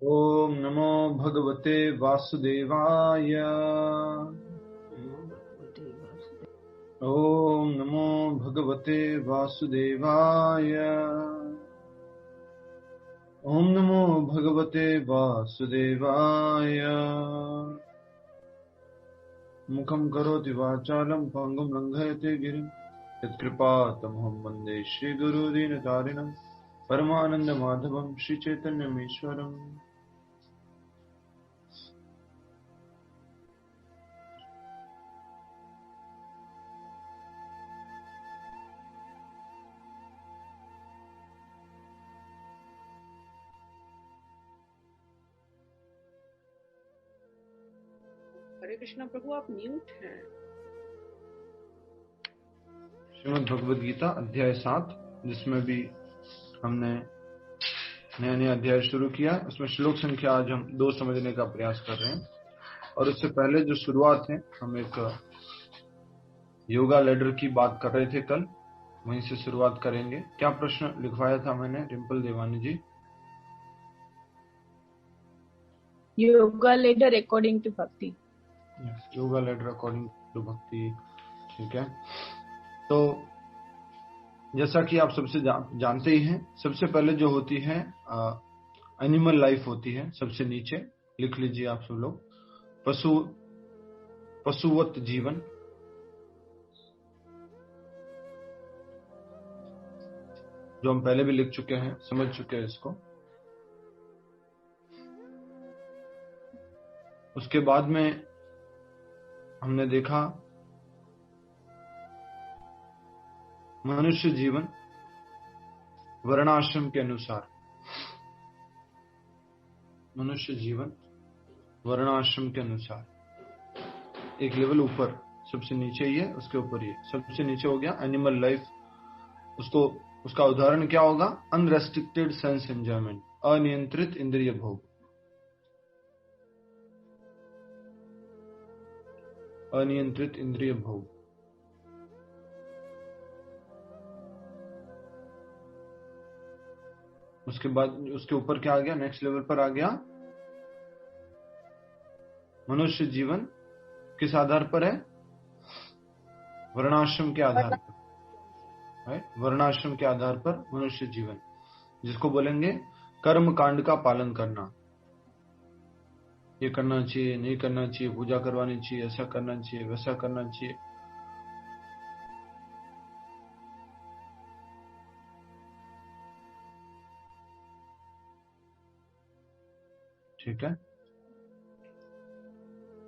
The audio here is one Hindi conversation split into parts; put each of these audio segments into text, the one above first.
ओम नमो भगवते वासुदेवाय। ओम नमो भगवते वासुदेवाय। ओम नमो भगवते वासुदेवाय। मुखं करोति वाचालं पङ्गुं लङ्घयते गिरिं यत्कृपातमहं वन्दे श्रीगुरुदीनतारिणं परमानन्दमाधवं श्रीचैतन्यमीश्वरम्। हरे कृष्णा प्रभु, आप म्यूट हैं। श्रीमद् भगवद गीता अध्याय 7, जिसमें भी हमने नया नया अध्याय शुरू किया। उसमें श्लोक संख्या आज हम 2 समझने का प्रयास कर रहे हैं। और उससे पहले जो शुरुआत है, हम एक योगा लेडर की बात कर रहे थे कल, वहीं से शुरुआत करेंगे। क्या प्रश्न लिखवाया था मैंने, डिम्पल देवानी जी? योगा लेडर अकॉर्डिंग टू भक्ति। योगा लेडर अकॉर्डिंग टू भक्ति, ठीक है। तो जैसा कि आप सबसे जानते ही हैं, सबसे पहले जो होती है एनिमल लाइफ होती है, सबसे नीचे लिख लीजिए आप सब लोग, पशुवत जीवन। जो हम पहले भी लिख चुके हैं, समझ चुके हैं इसको। उसके बाद में हमने देखा मनुष्य जीवन वर्णाश्रम के अनुसार। मनुष्य जीवन वर्णाश्रम के अनुसार एक लेवल ऊपर, सबसे नीचे ही है, उसके ऊपर ही सबसे नीचे हो गया एनिमल लाइफ। उसका उदाहरण क्या होगा? अनरेस्ट्रिक्टेड सेंस एंजॉयमेंट, अनियंत्रित इंद्रिय भोग। अनियंत्रित इंद्रिय भोग। उसके बाद उसके ऊपर क्या आ गया? नेक्स्ट लेवल पर आ गया मनुष्य जीवन किस आधार पर है? वर्णाश्रम के आधार पर। वर्णाश्रम के आधार पर मनुष्य जीवन, जिसको बोलेंगे कर्म कांड का पालन करना। ये करना चाहिए, नहीं करना चाहिए, पूजा करवानी चाहिए, ऐसा करना चाहिए, वैसा करना चाहिए। ठीक है।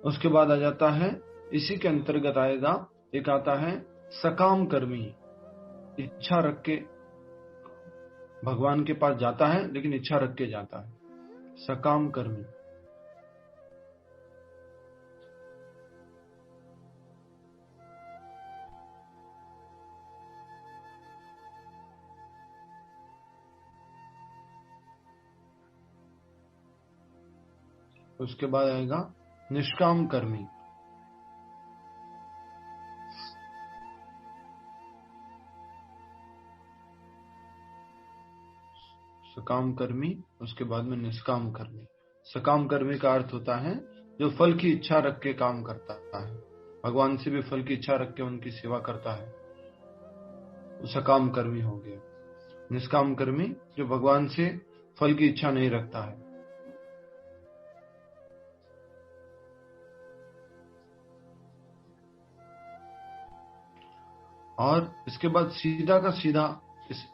उसके बाद आ जाता है, इसी के अंतर्गत आएगा, एक आता है सकाम कर्मी। इच्छा रख के भगवान के पास जाता है, लेकिन इच्छा रख के जाता है, सकाम कर्मी। उसके बाद आएगा निष्काम कर्मी। सकाम कर्मी, उसके बाद में निष्काम कर्मी। सकाम कर्मी का अर्थ होता है जो फल की इच्छा रख के काम करता है, भगवान से भी फल की इच्छा रख के उनकी सेवा करता है, वो सकाम कर्मी हो गया। निष्काम कर्मी जो भगवान से फल की इच्छा नहीं रखता है। और इसके बाद सीधा का सीधा,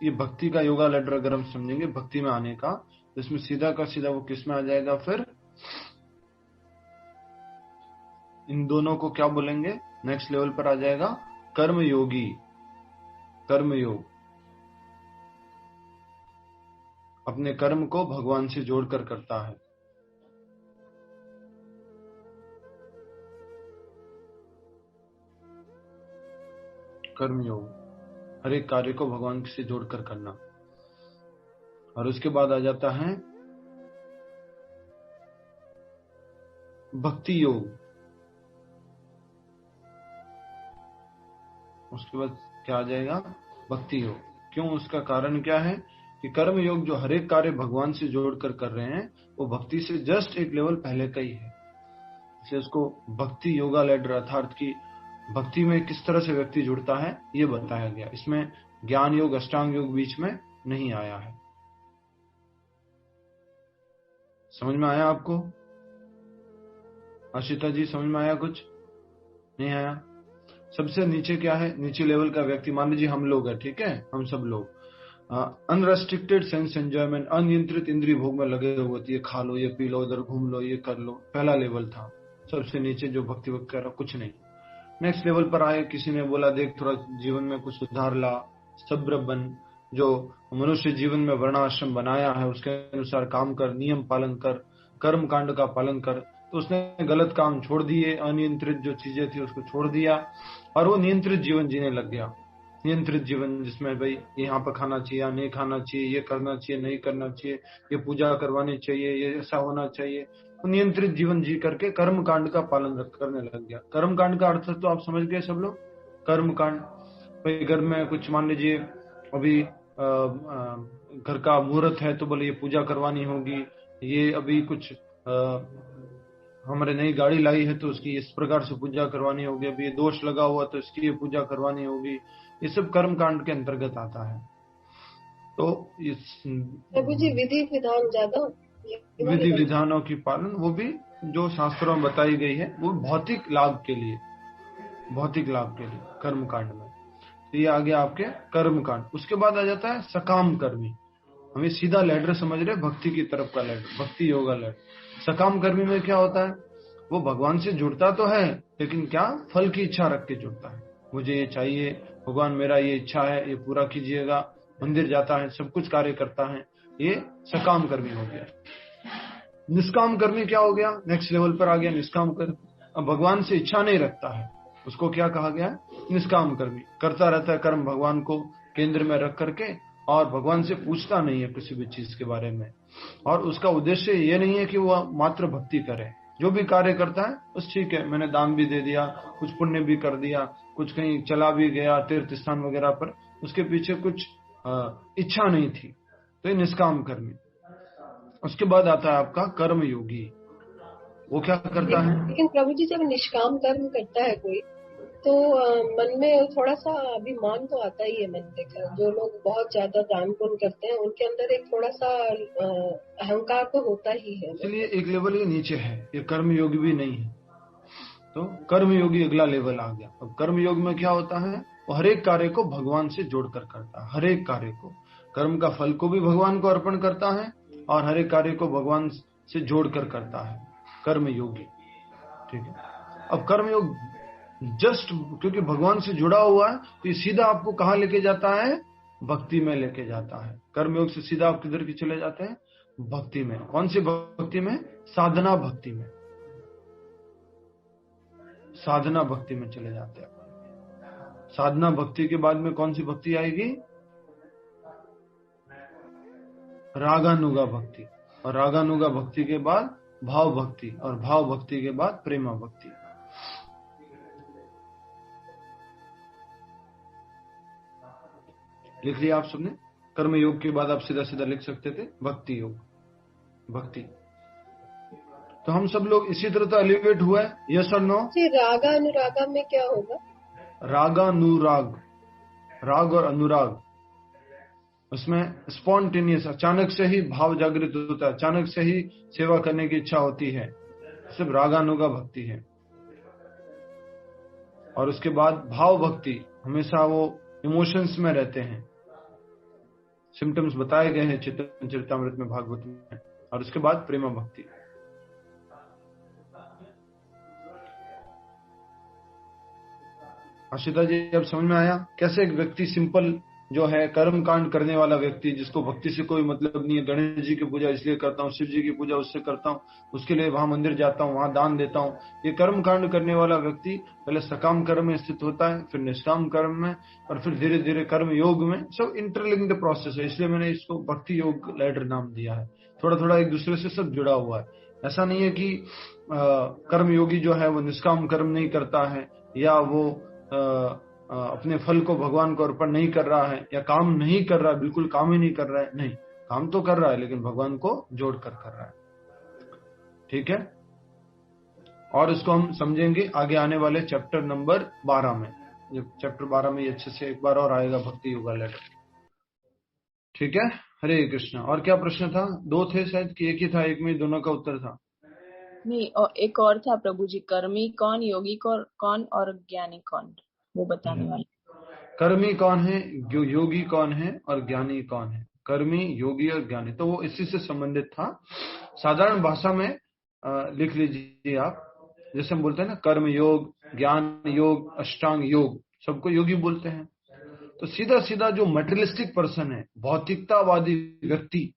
ये भक्ति का योगा लेडर अगर हम समझेंगे, भक्ति में आने का, तो इसमें सीधा का सीधा वो किस में आ जाएगा? फिर इन दोनों को क्या बोलेंगे? नेक्स्ट लेवल पर आ जाएगा कर्म योगी। कर्म योग, अपने कर्म को भगवान से जोड़कर करता है। कर्म योग, हर एक कार्य को भगवान से जोड़कर करना। और उसके बाद आ जाता है भक्ति योग। उसके बाद क्या आ जाएगा? भक्ति योग। क्यों? उसका कारण क्या है? कि कर्म योग जो हर एक कार्य भगवान से जोड़कर कर रहे हैं वो भक्ति से जस्ट एक लेवल पहले का ही है। इसलिए उसको भक्ति योगा लेडर अर्थात की भक्ति में किस तरह से व्यक्ति जुड़ता है ये बताया गया। इसमें ज्ञान योग अष्टांग योग बीच में नहीं आया है। समझ में आया आपको? आशिता जी समझ में आया? कुछ नहीं आया? सबसे नीचे क्या है? नीचे लेवल का व्यक्ति, मान लीजिए हम लोग हैं, ठीक है, हम सब लोग अनरेस्ट्रिक्टेड सेंस एंजॉयमेंट, अनियंत्रित इंद्रिय भोग में लगे हुए होती है, खा लो, ये पी लो, इधर घूम लो, ये कर लो, पहला लेवल था। सबसे नीचे जो भक्ति वक्त कर रहा कुछ नहीं। नेक्स्ट लेवल पर आए, किसी ने बोला देख थोड़ा जीवन में कुछ सुधार ला, सब्र बन, जो मनुष्य जीवन में वर्णाश्रम बनाया है उसके अनुसार काम कर, नियम पालन कर, कर्म कांड का पालन कर। तो उसने गलत काम छोड़ दिए, अनियंत्रित जो चीजें थी उसको छोड़ दिया और वो नियंत्रित जीवन जीने लग गया। नियंत्रित जीवन जिसमें भाई यहाँ पर खाना चाहिए या नहीं खाना चाहिए, ये करना चाहिए नहीं करना चाहिए, ये पूजा करवानी चाहिए, ये ऐसा होना चाहिए, तो नियंत्रित जीवन जी करके कर्म कांड का पालन करने लग गया। कर्म कांड का अर्थ तो आप समझ गए सब लोग। कर्म कांड भाई घर में कुछ मान लीजिए अभी घर का मुहूर्त है तो बोले ये पूजा करवानी होगी, ये अभी कुछ हमारे नई गाड़ी लाई है तो उसकी इस प्रकार से पूजा करवानी होगी, अभी ये दोष लगा हुआ तो इसकी ये पूजा करवानी होगी। ये सब कर्म कांड के अंतर्गत आता है। तो इस प्रभु जी विधि विधान ज्यादा, विधि विधानों की पालन वो भी जो शास्त्रों में बताई गई है वो भौतिक लाभ के लिए, भौतिक लाभ के लिए कर्म कांड में। तो ये आ गया आपके कर्म कांड। उसके बाद आ जाता है सकाम कर्मी। हमें सीधा लैडर समझ रहे, भक्ति की तरफ का लैडर, भक्ति योगा लैडर। सकाम कर्मी में क्या होता है? वो भगवान से जुड़ता तो है लेकिन क्या फल की इच्छा रख के जुड़ता है। मुझे ये चाहिए भगवान, मेरा ये इच्छा है, ये पूरा कीजिएगा। मंदिर जाता है, सब कुछ कार्य करता है, ये सकाम कर्मी हो गया। निष्काम कर्मी क्या हो गया? नेक्स्ट लेवल पर आ गया निष्काम कर्मी। अब भगवान से इच्छा नहीं रखता है, उसको क्या कहा गया? निष्काम कर्मी। करता रहता है कर्म भगवान को केंद्र में रख करके और भगवान से पूछता नहीं है किसी भी चीज के बारे में। और उसका उद्देश्य ये नहीं है कि वह मात्र भक्ति करे, जो भी कार्य करता है बस ठीक है, मैंने दान भी दे दिया, कुछ पुण्य भी कर दिया, कुछ कहीं चला भी गया तीर्थ स्थान वगैरह पर, उसके पीछे कुछ इच्छा नहीं थी, तो ये निष्काम कर्मी। उसके बाद आता है आपका कर्म योगी। वो क्या करता है? लेकिन प्रभु जी जब निष्काम कर्म करता है कोई तो मन में थोड़ा सा अभिमान तो आता ही है। मैंने देखा जो लोग बहुत ज्यादा दान पुण्य करते हैं उनके अंदर एक थोड़ा सा अहंकार तो होता ही है। इसलिए एक लेवल ये नीचे है, ये कर्म योगी भी नहीं है। तो कर्म योगी अगला लेवल आ गया। अब कर्म योग में क्या होता है? वो हर एक कार्य को भगवान से जोड़कर करता है। हर एक कार्य को, कर्म का फल को भी भगवान को अर्पण करता है और हर एक कार्य को भगवान से जोड़कर करता है कर्म योगी। ठीक है। अब कर्म योग जस्ट क्योंकि भगवान से जुड़ा हुआ है तो ये सीधा आपको कहाँ लेके जाता है? भक्ति में लेके जाता है। कर्म योग से सीधा आप किधर की चले जाते हैं? भक्ति में। कौन सी भक्ति में? साधना भक्ति में। साधना भक्ति में चले जाते हैं। साधना भक्ति के बाद में कौन सी भक्ति आएगी? रागानुगा भक्ति। और रागानुगा भक्ति के बाद भाव भक्ति, और भाव भक्ति के बाद प्रेमा भक्ति। लिख लिया आप सबने? कर्म योग के बाद आप सीधा सीधा लिख सकते थे भक्ति योग, भक्ति। तो हम सब लोग इसी तरह तो एलिवेट हुआ है। यस और नो? रागा अनुरागा में क्या होगा? रागानुराग, राग और अनुराग, उसमें स्पॉन्टेनियस, अचानक से ही भाव जागृत होता है, अचानक से ही सेवा करने की इच्छा होती है, सिर्फ रागानुगा भक्ति है। और उसके बाद भाव भक्ति, हमेशा वो इमोशंस में रहते हैं। सिम्टम्स बताए गए हैं चैतन्य चरितामृत में, भागवत में। और उसके बाद प्रेमा भक्ति। आशिता जी अब समझ में आया कैसे एक व्यक्ति सिंपल जो है कर्म कांड करने वाला व्यक्ति, जिसको भक्ति से कोई मतलब नहीं है, गणेश जी की पूजा इसलिए करता हूँ, शिव जी की पूजा उससे करता हूँ, उसके लिए वहां मंदिर जाता हूँ, वहां दान देता हूँ, ये कर्म कांड करने वाला व्यक्ति पहले सकाम कर्म में स्थित होता है, फिर निष्काम कर्म में, और फिर धीरे धीरे कर्म योग में। सब इंटरलिंक्ड प्रोसेस है, इसलिए मैंने इसको भक्ति योग लैडर नाम दिया है। थोड़ा थोड़ा एक दूसरे से सब जुड़ा हुआ है। ऐसा नहीं है कि कर्म योगी जो है वो निष्काम कर्म नहीं करता है, या वो अपने फल को भगवान को अर्पण नहीं कर रहा है या काम नहीं कर रहा है, बिल्कुल काम ही नहीं कर रहा है, नहीं, काम तो कर रहा है लेकिन भगवान को जोड़ कर रहा है। ठीक है, और इसको हम समझेंगे आगे आने वाले चैप्टर नंबर 12 में। चैप्टर 12 में अच्छे से एक बार और आएगा भक्ति योगा लेटर। ठीक है, हरे कृष्ण। और क्या प्रश्न था? 2 थे शायद कि एक ही था? एक में दोनों का उत्तर था। नहीं, और एक और था प्रभु जी, कर्मी कौन, योगी कौन और ज्ञानी कौन, वो बताने वाले। कर्मी कौन है, योगी कौन है और ज्ञानी कौन है? कर्मी, योगी और ज्ञानी, तो वो इसी से संबंधित था। साधारण भाषा में लिख लीजिए आप, जैसे हम बोलते हैं ना कर्म योग, ज्ञान योग, अष्टांग योग, सबको योगी बोलते हैं। तो सीधा सीधा जो मटेरियलिस्टिक पर्सन है, भौतिकतावादी व्यक्ति,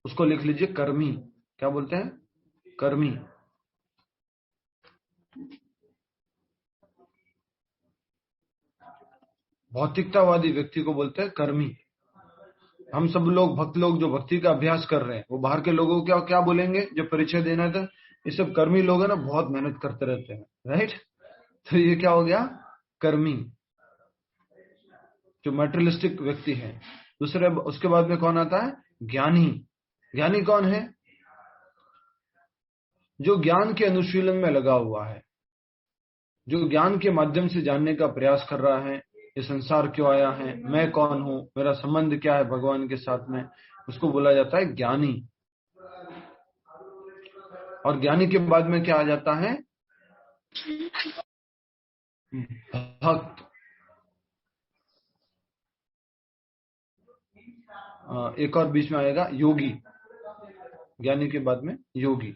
उसको लिख लीजिए कर्मी। क्या बोलते हैं? कर्मी। भौतिकतावादी व्यक्ति को बोलते हैं कर्मी। हम सब लोग भक्त लोग जो भक्ति का अभ्यास कर रहे हैं, वो बाहर के लोगों को क्या बोलेंगे? जो परिचय देना था, ये सब कर्मी लोग है ना, बहुत मेहनत करते रहते हैं, राइट? तो ये क्या हो गया? कर्मी, जो मटेरियलिस्टिक व्यक्ति है। दूसरे, उसके बाद में कौन आता है? ज्ञानी। ज्ञानी कौन है? जो ज्ञान के अनुशीलन में लगा हुआ है, जो ज्ञान के माध्यम से जानने का प्रयास कर रहा है, ये संसार क्यों आया है, मैं कौन हूं, मेरा संबंध क्या है भगवान के साथ में, उसको बोला जाता है ज्ञानी। और ज्ञानी के बाद में क्या आ जाता है? भक्त। एक और बीच में आएगा योगी। ज्ञानी के बाद में योगी।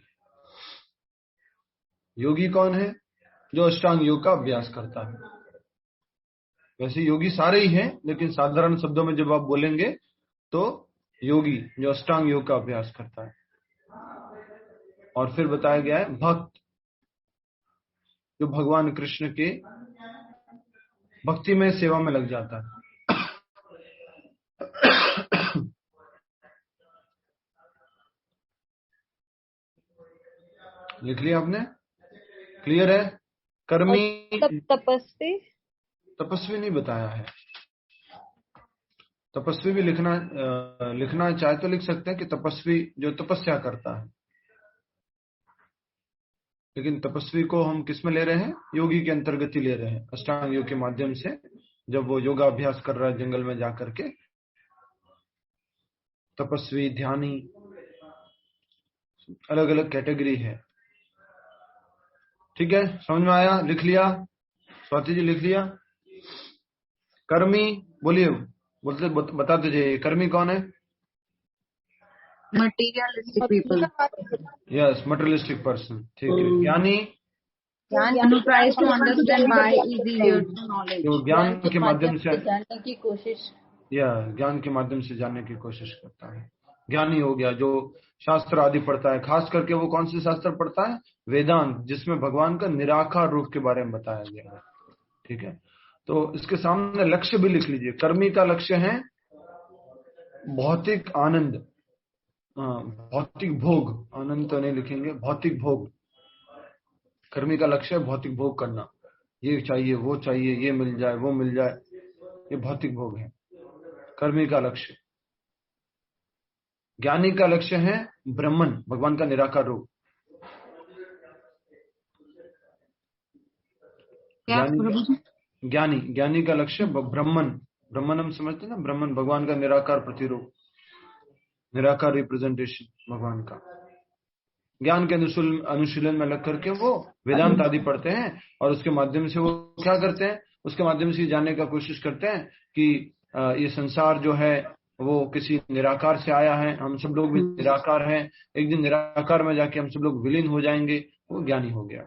योगी कौन है? जो अष्टांग योग का अभ्यास करता है। वैसे योगी सारे ही हैं, लेकिन साधारण शब्दों में जब आप बोलेंगे तो योगी जो अष्टांग योग का अभ्यास करता है। और फिर बताया गया है भक्त, जो भगवान कृष्ण के भक्ति में सेवा में लग जाता है। लिख लिया आपने? क्लियर है? कर्मी। तपस्वी? तपस्वी नहीं बताया है। तपस्वी भी लिखना चाहे तो लिख सकते हैं कि तपस्वी जो तपस्या करता है, लेकिन तपस्वी को हम किस में ले रहे हैं? योगी के अंतर्गत ही ले रहे हैं, अष्टांग योग के माध्यम से। जब वो योगा अभ्यास कर रहा है जंगल में जाकर के, तपस्वी, ध्यानी, अलग अलग कैटेगरी है। ठीक है, समझ में आया? लिख लिया? स्वाति जी लिख लिया? कर्मी बोलिए, बोलते बताते जाइए, कर्मी कौन है? Materialistic people. Yes, materialistic person. ठीक है। ज्ञानी? Who tries to understand by easy knowledge. जो ज्ञान के माध्यम से जानने की कोशिश, ज्ञान के माध्यम से जानने की कोशिश करता है। ज्ञानी हो गया जो शास्त्र आदि पढ़ता है, खास करके वो कौन से शास्त्र पढ़ता है? वेदांत, जिसमें भगवान का निराकार रूप के बारे में बताया गया है। ठीक है, तो इसके सामने लक्ष्य भी लिख लीजिए। कर्मी का लक्ष्य है भौतिक आनंद, भौतिक भोग। आनंद तो नहीं लिखेंगे, भौतिक भोग। कर्मी का लक्ष्य है भौतिक भोग करना, ये चाहिए, वो चाहिए, ये मिल जाए, वो मिल जाए, ये भौतिक भोग है कर्मी का लक्ष्य। ज्ञानी का लक्ष्य है ब्रह्मन, भगवान का निराकार रूप। ज्ञानी का लक्ष्य ब्रह्मन। ब्रह्मन हम समझते हैं ना, ब्रह्मन भगवान का निराकार प्रतिरूप, निराकार रिप्रेजेंटेशन भगवान का। ज्ञान के अनुशीलन में लग करके वो वेदांत आदि पढ़ते हैं, और उसके माध्यम से वो क्या करते हैं? उसके माध्यम से जानने का कोशिश करते हैं कि ये संसार जो है वो किसी निराकार से आया है, हम सब लोग भी निराकार हैं, एक दिन निराकार में जाके हम सब लोग विलीन हो जाएंगे। वो ज्ञानी हो गया।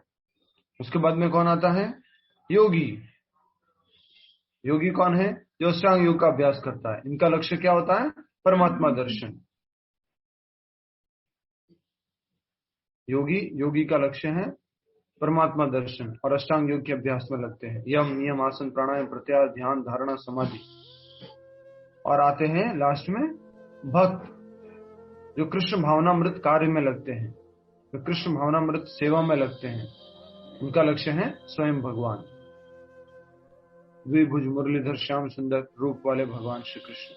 उसके बाद में कौन आता है? योगी। योगी कौन है? जो अष्टांग योग का अभ्यास करता है। इनका लक्ष्य क्या होता है? परमात्मा दर्शन। योगी का लक्ष्य है परमात्मा दर्शन, और अष्टांग योग के अभ्यास में लगते हैं। यम, नियम, आसन, प्राणायाम, प्रत्याहार, ध्यान, धारणा, समाधि। और आते हैं लास्ट में भक्त, जो कृष्ण भावनामृत कार्य में लगते हैं, जो कृष्ण भावनामृत सेवा में लगते हैं। उनका लक्ष्य है स्वयं भगवान। द्विभुज मुरलीधर श्याम सुंदर रूप वाले भगवान श्री कृष्ण।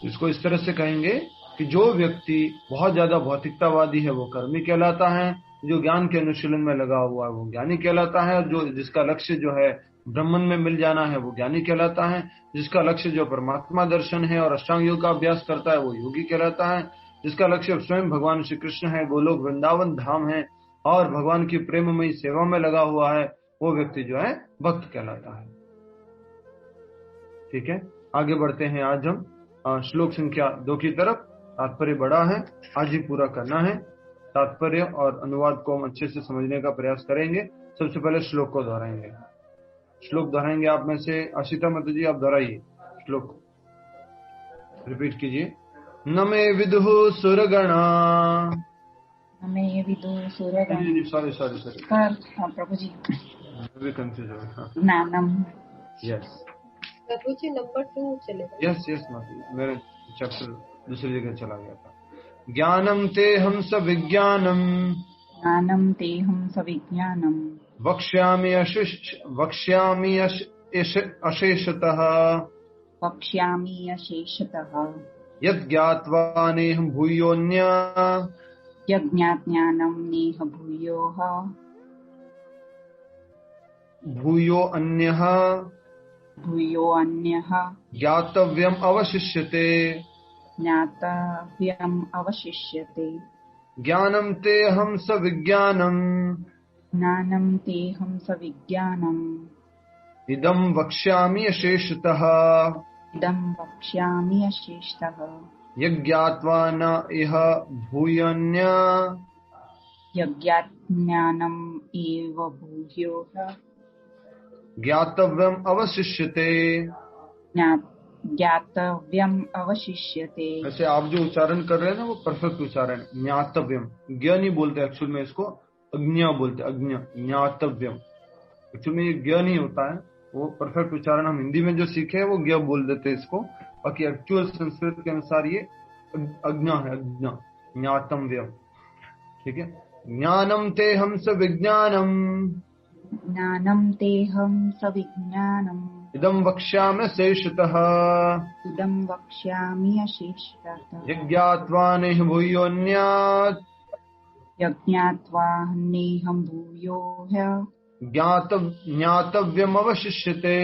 इसको इस तरह से कहेंगे कि जो व्यक्ति बहुत ज्यादा भौतिकतावादी है वो कर्मी कहलाता है, जो ज्ञान के अनुशीलन में लगा हुआ है वो ज्ञानी कहलाता है, और जो जिसका लक्ष्य जो है ब्रह्मन में मिल जाना है वो ज्ञानी कहलाता है, जिसका लक्ष्य जो परमात्मा दर्शन है और अष्टांग योग का अभ्यास करता है वो योगी कहलाता है, जिसका लक्ष्य स्वयं भगवान श्री कृष्ण है, गोलोक वृंदावन धाम है और भगवान की प्रेममयी सेवा में लगा हुआ है, वो व्यक्ति जो है भक्त कहलाता है। ठीक है, आगे बढ़ते हैं। आज हम श्लोक संख्या 2 की तरफ। तात्पर्य बड़ा है, आज ही पूरा करना है। तात्पर्य और अनुवाद को हम अच्छे से समझने का प्रयास करेंगे। सबसे पहले श्लोक को दोहराएंगे। श्लोक दोहराएंगे आप में से आशिता माता जी, आप दोहराइए श्लोक, रिपीट कीजिए। न मे विदुः सुरगणा, न मे विदुः सुरगणा। सॉरी प्रभु जी भी कंफ्यूज हो गया। ज्ञानम, यस प्रभु जी नंबर 2 चलेगा। यस माता, मेरे चैप्टर दूसरी जगह चला गया था। ज्ञानम ते हम सविज्ञानम, ज्ञानम ते हम सविज्ञानम, वक्ष्यामि अशेषतः, वक्ष्यामि अशेषतः, यद् ज्ञात्वा नेह भूयोऽन्य, यज्ञाज्ञानं नेह भूयो अन्यः ज्ञातव्यम् अवशिष्यते, ज्ञातव्यम् अवशिष्यते। ज्ञानं तेऽहं सविज्ञानम्, ज्ञानं तेऽहं सविज्ञानम्, इदं वक्ष्यामि अशेषतः, इदं वक्ष्यामि अशेषतः, यज्ञात्वा न इह भूयोऽन्य, यज्ञाज्ञानम् एव भूयोः ज्ञातव्यम् अवशिष्यते। ज्ञातव्यम् अवशिष्यते। वैसे आप जो उच्चारण कर रहे हैं ना वो परफेक्ट उच्चारण, ज्ञातव्यम। ज्ञ नहीं बोलते एक्चुअल में, इसको अज्ञ बोलते, अज्ञ, ज्ञातव्यम। एक्चुअल में ये ज्ञ नहीं होता है, वो परफेक्ट उच्चारण हम हिंदी में जो सीखे हैं वो ज्ञ बोल देते हैं इसको, बाकी एक्चुअल संस्कृत के अनुसार ये अज्ञ है, अज्ञ, ज्ञातव्यम। ठीक है, ज्ञानम ते हम सविज्ञानम, ज्ञानं तेऽहं सविज्ञानम्, इदं वक्ष्यामि शेषतः, इदं वक्ष्यामि अशेषतः, यज्ञात्वा नेह भूयोऽन्यात्, यज्ञात्वा नेहं भूयोः ज्ञातव्यम् अवशिष्यते।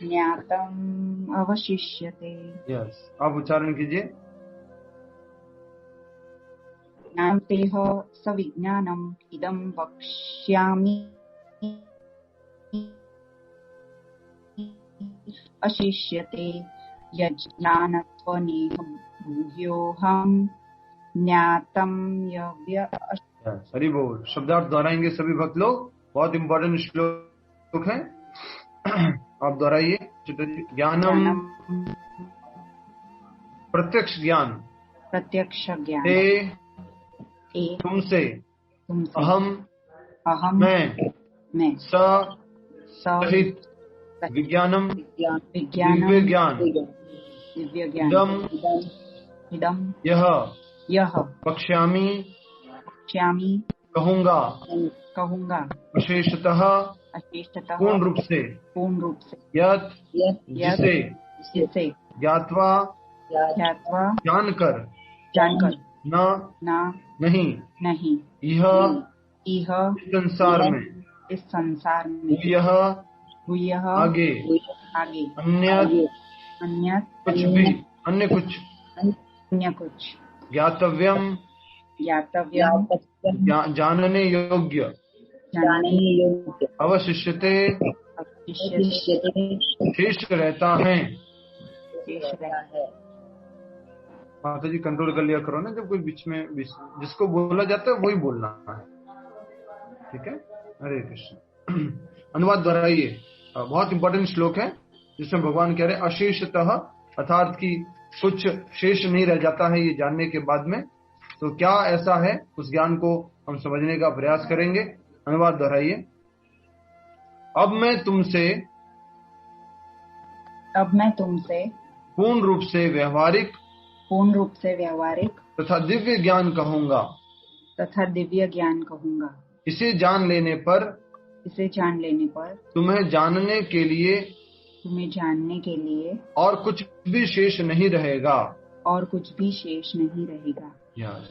ज्ञातम् अवशिष्यते। यस, आप उच्चारण कीजिए। ज्ञानं तेह सविज्ञानम्, इदं वक्ष्यामि अशिष्यते, यज्ञानत्वनेह भूयोऽहं ज्ञातव्य। हरि बोल। शब्दार्थ दोहराएंगे सभी भक्त लोग, बहुत इंपॉर्टेंट श्लोक है। आप दोहराइए। ज्ञानम, प्रत्यक्ष ज्ञान, प्रत्यक्ष ज्ञान, तुमसे, अहम, मैं, सहित, विज्ञानम, दिव्य ज्ञान, इदम, यह, वक्ष्यामि, कहूंगा, अशेषतः, पूर्ण रूप से, यत्, जिसे, ज्ञात्वा, जानकर, नहीं, यह, इस संसार में, यह, आगे, अन्य कुछ, ज्ञातव्यम, जानने योग्य, अवशिष्यते, शेष रहता है। माता जी कंट्रोल कर लिया करो ना, जब कोई बीच में जिसको बोला जाता है वही बोलना है। ठीक है, हरे कृष्ण। अनुवाद दोहराइए। बहुत इंपॉर्टेंट श्लोक है जिसमें भगवान कह रहे हैं अशेषतः, अर्थात कि कुछ शेष नहीं रह जाता है ये जानने के बाद में। तो क्या ऐसा है, उस ज्ञान को हम समझने का प्रयास करेंगे। अनुवाद दोहराइए। अब मैं तुमसे पूर्ण रूप से व्यवहारिक तथा दिव्य ज्ञान कहूंगा, तथा दिव्य ज्ञान कहूंगा। इसे जान लेने पर तुम्हें जानने के लिए और कुछ भी शेष नहीं रहेगा।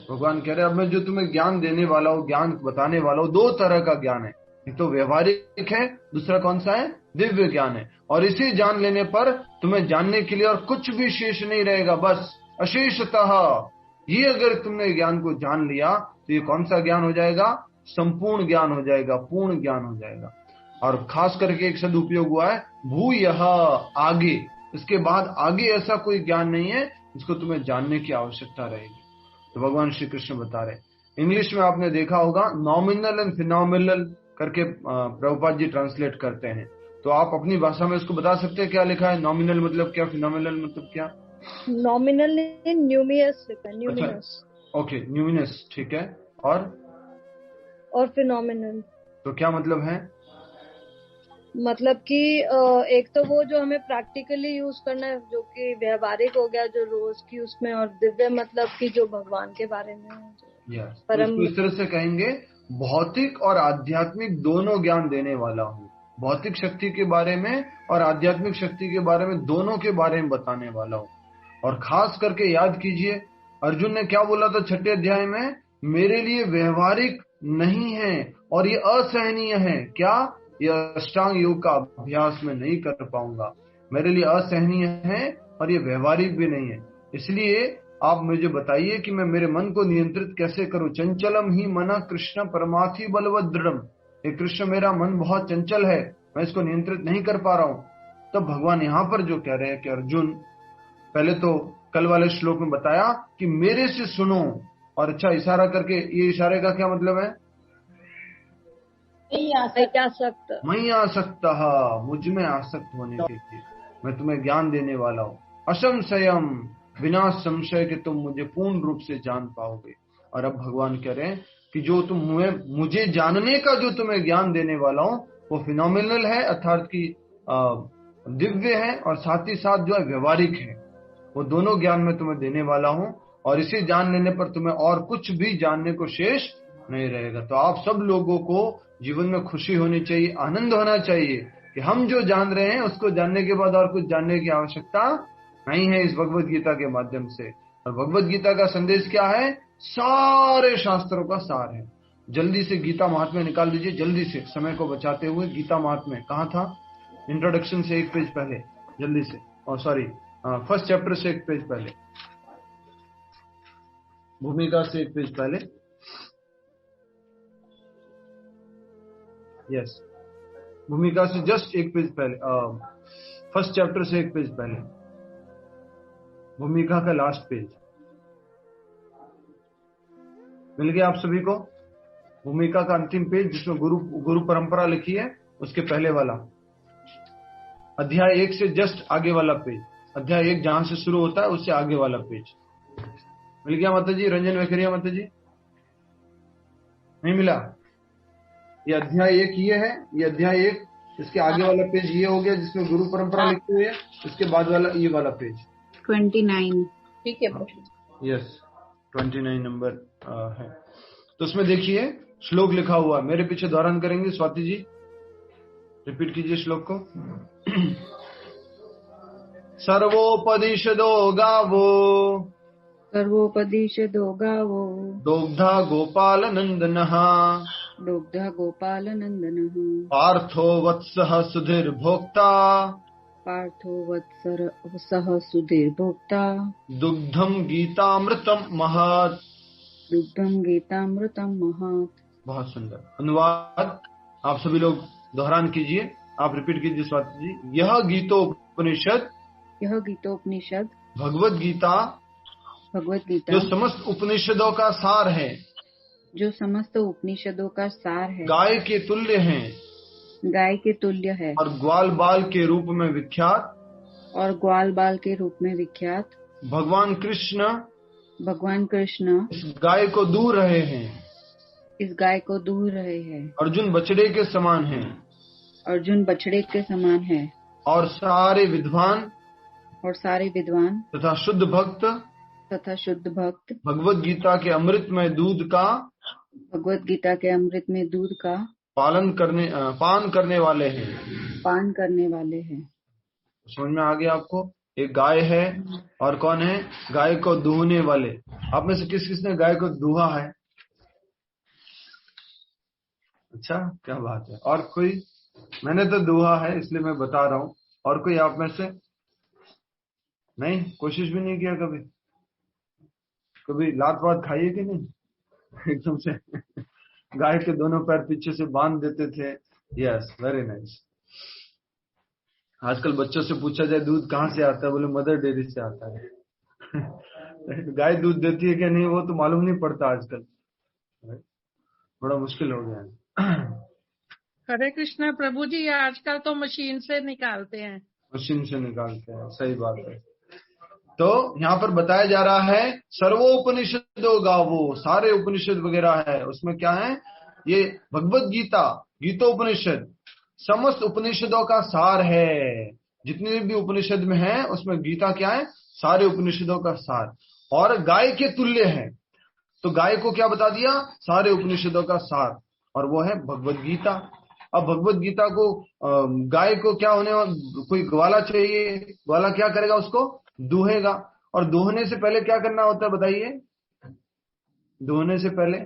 भगवान कह रहे हैं अब मैं जो तुम्हें ज्ञान देने वाला हूँ, ज्ञान बताने वाला हूँ, दो तरह का ज्ञान है। एक तो व्यवहारिक है, दूसरा कौन सा है? दिव्य ज्ञान है। और इसे जान लेने पर तुम्हें जानने के लिए और कुछ भी शेष नहीं रहेगा, बस अशेषतः। ये अगर तुमने ज्ञान को जान लिया तो ये कौन सा ज्ञान हो जाएगा? संपूर्ण ज्ञान हो जाएगा, पूर्ण ज्ञान हो जाएगा। और खास करके एक शब्द उपयोग हुआ है भूयः, आगे। इसके बाद आगे ऐसा कोई ज्ञान नहीं है जिसको तुम्हें जानने की आवश्यकता रहेगी। तो भगवान श्री कृष्ण बता रहे, इंग्लिश में आपने देखा होगा नॉमिनल एंड फिनोमिनल करके प्रभुपाद जी ट्रांसलेट करते हैं। तो आप अपनी भाषा में इसको बता सकते हैं क्या लिखा है? नॉमिनल मतलब क्या, फिनोमिनल मतलब क्या? नॉमिनल न्यूमियस लिखा है, न्यूमिनस। ओके, न्यूमिनस, ठीक है। और फिनोमिनल तो क्या मतलब है? मतलब कि एक तो वो जो हमें प्रैक्टिकली यूज करना है, जो कि व्यवहारिक हो गया, जो रोज की उसमें, और दिव्य मतलब कि जो भगवान के बारे में है। परम तो इस तरह से कहेंगे भौतिक और आध्यात्मिक दोनों ज्ञान देने वाला हूँ। भौतिक शक्ति के बारे में और आध्यात्मिक शक्ति के बारे में, दोनों के बारे में बताने वाला हूँ। और खास करके याद कीजिए अर्जुन ने क्या बोला था 6 अध्याय में? मेरे लिए व्यवहारिक नहीं है और ये असहनीय है। क्या? ये अष्टांग योग का अभ्यास में नहीं कर पाऊंगा, मेरे लिए असहनीय है और ये व्यवहारिक भी नहीं है। इसलिए आप मुझे बताइए कि मैं मेरे मन को नियंत्रित कैसे करूं। चंचलम ही मना कृष्ण परमार्थी बलवद दृढ़म। ये कृष्ण मेरा मन बहुत चंचल है, मैं इसको नियंत्रित नहीं कर पा रहा हूं। तो भगवान यहाँ पर जो कह रहे हैं कि अर्जुन, पहले तो कल वाले श्लोक में बताया कि मेरे से सुनो, और अच्छा इशारा करके, ये इशारे का क्या मतलब है? मैं आसक्त, मुझ में आसक्त होने के लिए मैं तुम्हें ज्ञान देने वाला हूँ। असंशयम, बिना संशय के तुम मुझे पूर्ण रूप से जान पाओगे। और अब भगवान कह रहे हैं कि जो तुम मुझे जानने का जो तुम्हें ज्ञान देने वाला हूँ वो फिनोमिनल है, अर्थात की दिव्य है, और साथ ही साथ जो है व्यवहारिक है। वो दोनों ज्ञान मैं तुम्हें देने वाला हूँ, और इसे जान लेने पर तुम्हें और कुछ भी जानने को शेष नहीं रहेगा। तो आप सब लोगों को जीवन में खुशी होनी चाहिए, आनंद होना चाहिए कि हम जो जान रहे हैं उसको जानने के बाद और कुछ जानने की आवश्यकता नहीं है इस भगवत गीता के माध्यम से। और भगवत गीता का संदेश क्या है? सारे शास्त्रों का सार है। जल्दी से गीता महात्म्य निकाल दीजिए, जल्दी से, समय को बचाते हुए। गीता महात्म्य कहाँ था? इंट्रोडक्शन से 1 पेज पहले, जल्दी से। और सॉरी, फर्स्ट चैप्टर से 1 पेज पहले, भूमिका से 1 पेज पहले। यस, भूमिका से जस्ट 1 पेज पहले, फर्स्ट चैप्टर से 1 पेज पहले, भूमिका का लास्ट पेज। मिल गया आप सभी को? भूमिका का अंतिम पेज जिसमें गुरु परंपरा लिखी है, उसके पहले वाला अध्याय 1 से जस्ट आगे वाला पेज। अध्याय 1 जहां से शुरू होता है उससे आगे वाला पेज। मिल गया माता जी? रंजन वेखरिया माता जी, नहीं मिला? ये अध्याय 1 ये है, ये अध्याय 1, इसके आगे वाला पेज ये हो गया जिसमें गुरु परंपरा लिखी हुई है, इसके बाद वाला ये वाला पेज 29। ठीक है। यस, 29 नंबर है। तो उसमें देखिए श्लोक लिखा हुआ है, मेरे पीछे दोहरान करेंगे। स्वाति जी रिपीट कीजिए श्लोक को। सर्वोपनिषदो गावो, सर्वोपनिषदो गावो, दोग्धा गोपाल नंदनः, दुग्धा गोपाल नंदनः, पार्थो वत्सः सुधीर्भोक्ता, पार्थो वत्सः सुधीर्भोक्ता, दुग्धम गीतामृतम महत्, दुग्धम गीतामृतम महत्। बहुत सुंदर अनुवाद। आप सभी लोग दोहरान कीजिए, आप रिपीट कीजिए स्वाति जी। यह गीतोपनिषद, यह गीतोपनिषद, भगवत गीता, भगवत गीता जो समस्त उपनिषदों का सार है, जो समस्त उपनिषदों का सार है, गाय के तुल्य है, गाय के तुल्य है, और ग्वाल बाल के रूप में विख्यात, और ग्वाल बाल के रूप में विख्यात। भगवान कृष्ण इस गाय को दूर रहे हैं, इस गाय को दूर रहे हैं। अर्जुन बछड़े के समान है, अर्जुन बछड़े के समान है, और सारे विद्वान तथा शुद्ध भक्त तथा शुद्ध भक्त भगवत गीता के अमृत में दूध का भगवत गीता के अमृत में दूध का पान करने वाले हैं। पान करने वाले हैं। समझ में आ गया आपको? एक गाय है और कौन है? गाय को दूहने वाले। आप में से किस किसने गाय को दूहा है? अच्छा, क्या बात है। और कोई? मैंने तो दूहा है इसलिए मैं बता रहा हूं। और कोई आप में से? नहीं, कोशिश भी नहीं किया कभी? कभी लात वात खाइए कि नहीं? एकदम से गाय के दोनों पैर पीछे से बांध देते थे। Yes, very nice. आजकल बच्चों से पूछा जाए दूध कहाँ से आता है, बोले मदर डेयरी से आता है। गाय दूध देती है कि नहीं वो तो मालूम नहीं पड़ता आजकल, बड़ा मुश्किल हो गया है। हरे कृष्णा प्रभु जी, आजकल तो मशीन से निकालते हैं। मशीन से निकालते हैं, सही बात है। तो यहाँ पर बताया जा रहा है सर्वोपनिषदो गावो, सारे उपनिषद वगैरह है उसमें क्या है? ये भगवत गीता, गीतोपनिषद समस्त उपनिषदों का सार है। जितने भी उपनिषद में है उसमें गीता क्या है? सारे उपनिषदों का सार। और गाय के तुल्य है, तो गाय को क्या बता दिया? सारे उपनिषदों का सार, और वो है भगवत गीता। अब भगवत गीता को गाय को क्या होने, कोई ग्वाला चाहिए, ग्वाला क्या करेगा? उसको दूहेगा। और दूहने से पहले क्या करना होता है बताइए? दूहने से पहले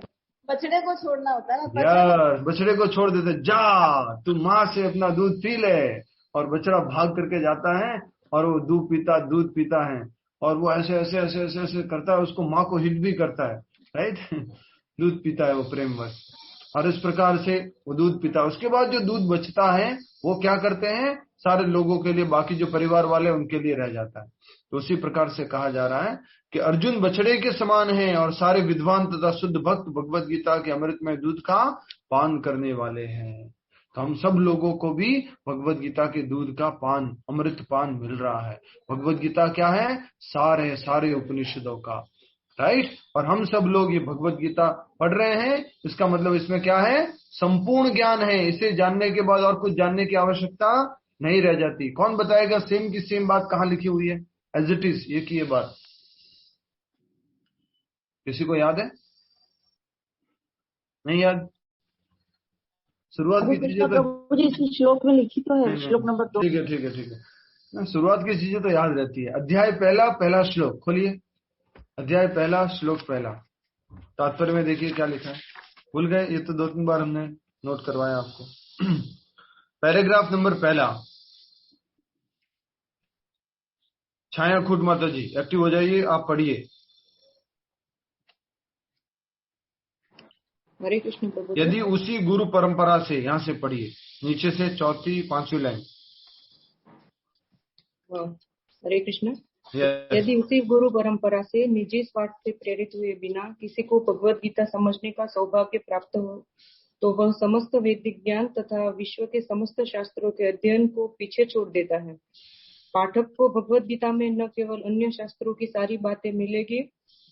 बछड़े को छोड़ना होता है ना। यार, बछड़े को छोड़ देते, जा तू माँ से अपना दूध पी ले। और बछड़ा भाग करके जाता है और वो दूध पीता है, और वो ऐसे ऐसे ऐसे ऐसे ऐसे करता है, उसको माँ को हिट भी करता है, राइट। दूध पीता है वो प्रेमवश, और इस प्रकार से वो दूध पीता है। उसके बाद जो दूध बचता है वो क्या करते हैं? सारे लोगों के लिए, बाकी जो परिवार वाले उनके लिए रह जाता है। तो उसी प्रकार से कहा जा रहा है कि अर्जुन बछड़े के समान हैं और सारे विद्वान तथा शुद्ध भक्त भगवत गीता के अमृत में दूध का पान करने वाले हैं। तो हम सब लोगों को भी भगवत गीता के दूध का पान, अमृत पान मिल रहा है। भगवत गीता क्या है? सार है सारे उपनिषदों का, राइट। और हम सब लोग ये भगवत गीता पढ़ रहे हैं, इसका मतलब इसमें क्या है? संपूर्ण ज्ञान है। इसे जानने के बाद और कुछ जानने की आवश्यकता नहीं रह जाती। कौन बताएगा सेम की सेम बात कहाँ लिखी हुई है? एज इट इज ये की ये बात किसी को याद है? नहीं याद? शुरुआत की चीजें तो श्लोक में लिखी तो है, श्लोक नंबर 2। ठीक है ठीक है ठीक है, शुरुआत की चीजें तो याद रहती है। अध्याय पहला श्लोक खोलिए। अध्याय पहला श्लोक पहला, तात्पर्य में देखिए क्या लिखा है। भूल गए? ये तो 2-3 बार हमने नोट करवाया आपको। पैराग्राफ नंबर पहला। छाया खुट माता जी एक्टिव हो जाइए, आप पढ़िए। हरे कृष्ण प्रभु। यदि उसी गुरु परंपरा से, यहाँ से पढ़िए नीचे से 4-5 लाइन। हरे कृष्ण। यदि उसी गुरु परंपरा से निजी स्वार्थ से प्रेरित हुए बिना किसी को भगवत गीता समझने का सौभाग्य प्राप्त हो तो वह समस्त वैदिक ज्ञान तथा विश्व के समस्त शास्त्रों के अध्ययन को पीछे छोड़ देता है। पाठक को भगवत गीता में न केवल अन्य शास्त्रों की सारी बातें मिलेगी,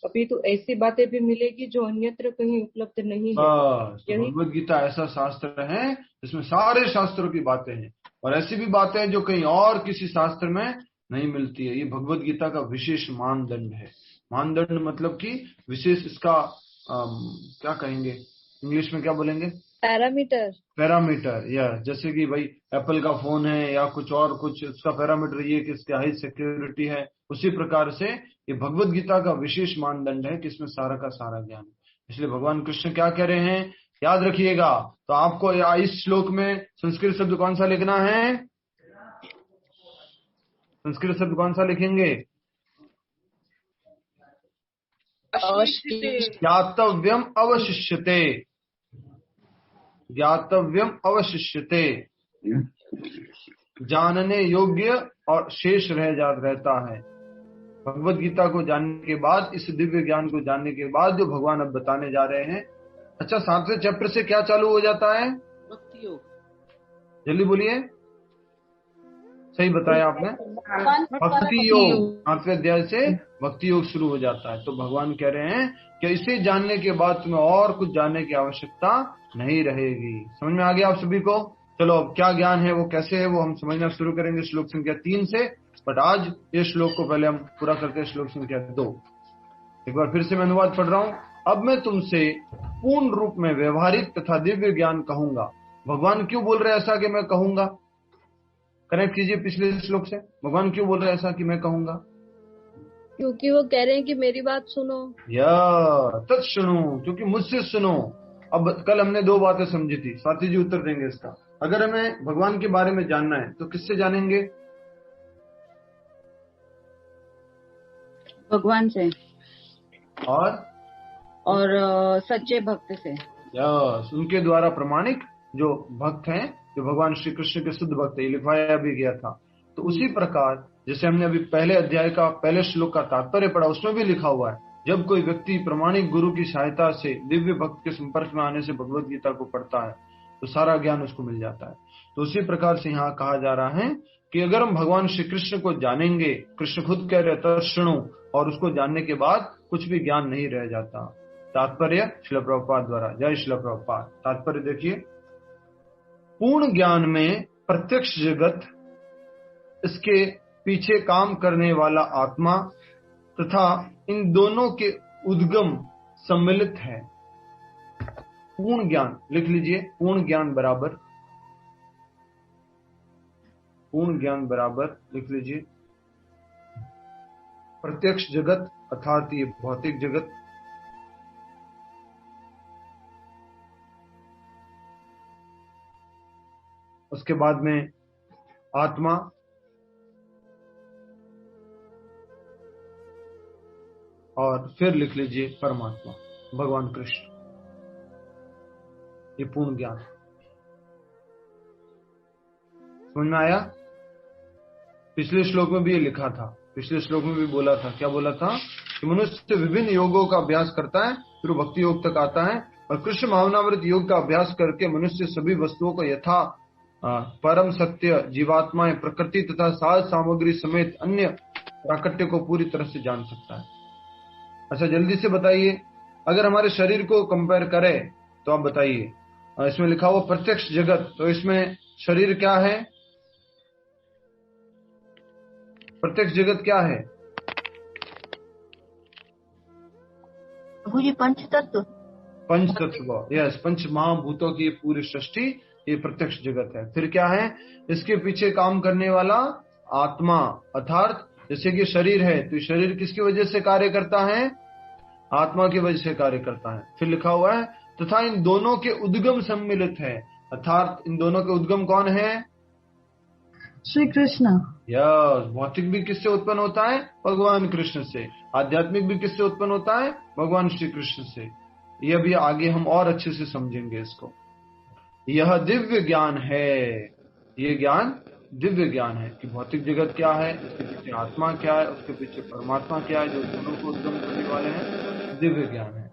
अपितु ऐसी बातें भी मिलेगी जो अन्यत्र कहीं उपलब्ध नहीं है। भगवत गीता ऐसा शास्त्र है जिसमें सारे शास्त्रों की बातें हैं, और ऐसी भी बातें हैं जो कहीं और किसी शास्त्र में नहीं मिलती है। ये भगवत गीता का विशेष मानदंड है। मानदंड मतलब कि विशेष, इसका क्या कहेंगे इंग्लिश में, क्या बोलेंगे? पैरामीटर। या जैसे कि भाई एप्पल का फोन है या कुछ और कुछ, उसका पैरामीटर ये कि इसकी हाई सिक्योरिटी है। उसी प्रकार से ये भगवत गीता का विशेष मानदंड है कि इसमें सारा का सारा ज्ञान है। इसलिए भगवान कृष्ण क्या कह रहे हैं, याद रखिएगा। तो आपको इस श्लोक में संस्कृत शब्द कौन सा लिखना है? संस्कृत शब्द कौन सा लिखेंगे? ज्ञातव्यम अवशिष्यते। ज्ञातव्यम अवशिष्यते, जानने योग्य और शेष रहता है। भगवत गीता को जानने के बाद, इस दिव्य ज्ञान को जानने के बाद जो भगवान अब बताने जा रहे हैं। अच्छा, 7वें चैप्टर से क्या चालू हो जाता है? भक्ति योग। जल्दी बोलिए, सही बताया आपने। भक्ति योग, 7वें अध्याय से भक्ति योग शुरू हो जाता है। तो भगवान कह रहे हैं कि इसे जानने के बाद तुम्हें और कुछ जानने की आवश्यकता नहीं रहेगी। समझ में आ गया आप सभी को? चलो, अब क्या ज्ञान है, वो कैसे है, वो हम समझना शुरू करेंगे श्लोक संख्या 3 से। बट आज ये श्लोक को पहले हम पूरा करते हैं, श्लोक संख्या 2। एक बार फिर से मैं अनुवाद पढ़ रहा हूं। अब मैं तुमसे पूर्ण रूप में व्यवहारिक तथा दिव्य ज्ञान कहूंगा। भगवान क्यों बोल रहे हैं ऐसा कि मैं कहूंगा? कनेक्ट कीजिए पिछले श्लोक से। भगवान क्यों बोल रहे हैं ऐसा कि मैं कहूंगा? क्योंकि वो कह रहे हैं कि मेरी बात सुनो। या तत्सुनो, क्योंकि मुझसे सुनो। अब कल हमने 2 बातें समझी थी, स्वाति जी उत्तर देंगे इसका। अगर हमें भगवान के बारे में जानना है तो किससे जानेंगे? भगवान से और सच्चे भक्त से। यस, उनके द्वारा प्रमाणिक जो भक्त हैं, जो भगवान श्री कृष्ण के शुद्ध भक्त है, ये लिखवाया भी गया था। तो उसी प्रकार जैसे हमने अभी पहले अध्याय का पहले श्लोक का तात्पर्य पढ़ा, उसमें भी लिखा हुआ है जब कोई व्यक्ति प्रमाणिक गुरु की सहायता से दिव्य भक्त के संपर्क में आने से भगवत गीता को पढ़ता है तो सारा ज्ञान उसको मिल जाता है। तो उसी प्रकार से यहाँ कहा जा रहा है कि अगर हम भगवान श्री कृष्ण को जानेंगे, कृष्ण खुद कह रहे तर्षणु, और उसको जानने के बाद कुछ भी ज्ञान नहीं रह जाता। तात्पर्य श्रील प्रभुपाद द्वारा। जय श्रील प्रभुपाद। तात्पर्य देखिए, पूर्ण ज्ञान में प्रत्यक्ष जगत, इसके पीछे काम करने वाला आत्मा तथा इन दोनों के उद्गम सम्मिलित है। पूर्ण ज्ञान लिख लीजिए। पूर्ण ज्ञान बराबर लिख लीजिए प्रत्यक्ष जगत, अर्थात ये भौतिक जगत, उसके बाद में आत्मा, और फिर लिख लीजिए परमात्मा, भगवान कृष्ण। ये पूर्ण ज्ञान समझ में आया? पिछले श्लोक में भी ये लिखा था, पिछले श्लोक में भी बोला था। क्या बोला था? कि मनुष्य विभिन्न योगों का अभ्यास करता है, फिर भक्ति योग तक आता है, और कृष्ण भावनामृत योग का अभ्यास करके मनुष्य सभी वस्तुओं को यथा परम सत्य, जीवात्माएं, प्रकृति तथा साज सामग्री समेत अन्य प्राकट्य को पूरी तरह से जान सकता है। अच्छा, जल्दी से बताइए, अगर हमारे शरीर को कंपेयर करें तो आप बताइए। इसमें लिखा हुआ प्रत्यक्ष जगत, तो इसमें शरीर क्या है? प्रत्यक्ष जगत क्या है? जी पंच तत्व। यस, पंच महाभूतों की पूरी सृष्टि, ये प्रत्यक्ष जगत है। फिर क्या है? इसके पीछे काम करने वाला आत्मा, अर्थात जैसे कि शरीर है, तो शरीर किसकी वजह से कार्य करता है? आत्मा की वजह से कार्य करता है। फिर लिखा हुआ है तथा इन दोनों के उद्गम सम्मिलित है, अर्थात इन दोनों के उद्गम कौन है? श्री कृष्ण। यस, भौतिक भी किससे उत्पन्न होता है? भगवान कृष्ण से। आध्यात्मिक भी किससे उत्पन्न होता है? भगवान श्री कृष्ण से। ये भी आगे हम और अच्छे से समझेंगे इसको। यह दिव्य ज्ञान है, ये ज्ञान दिव्य ज्ञान है कि भौतिक जगत क्या है, उसके पीछे आत्मा क्या है, उसके पीछे परमात्मा क्या है, जो दोनों को उद्गम करने वाले हैं, दिव्य ज्ञान है।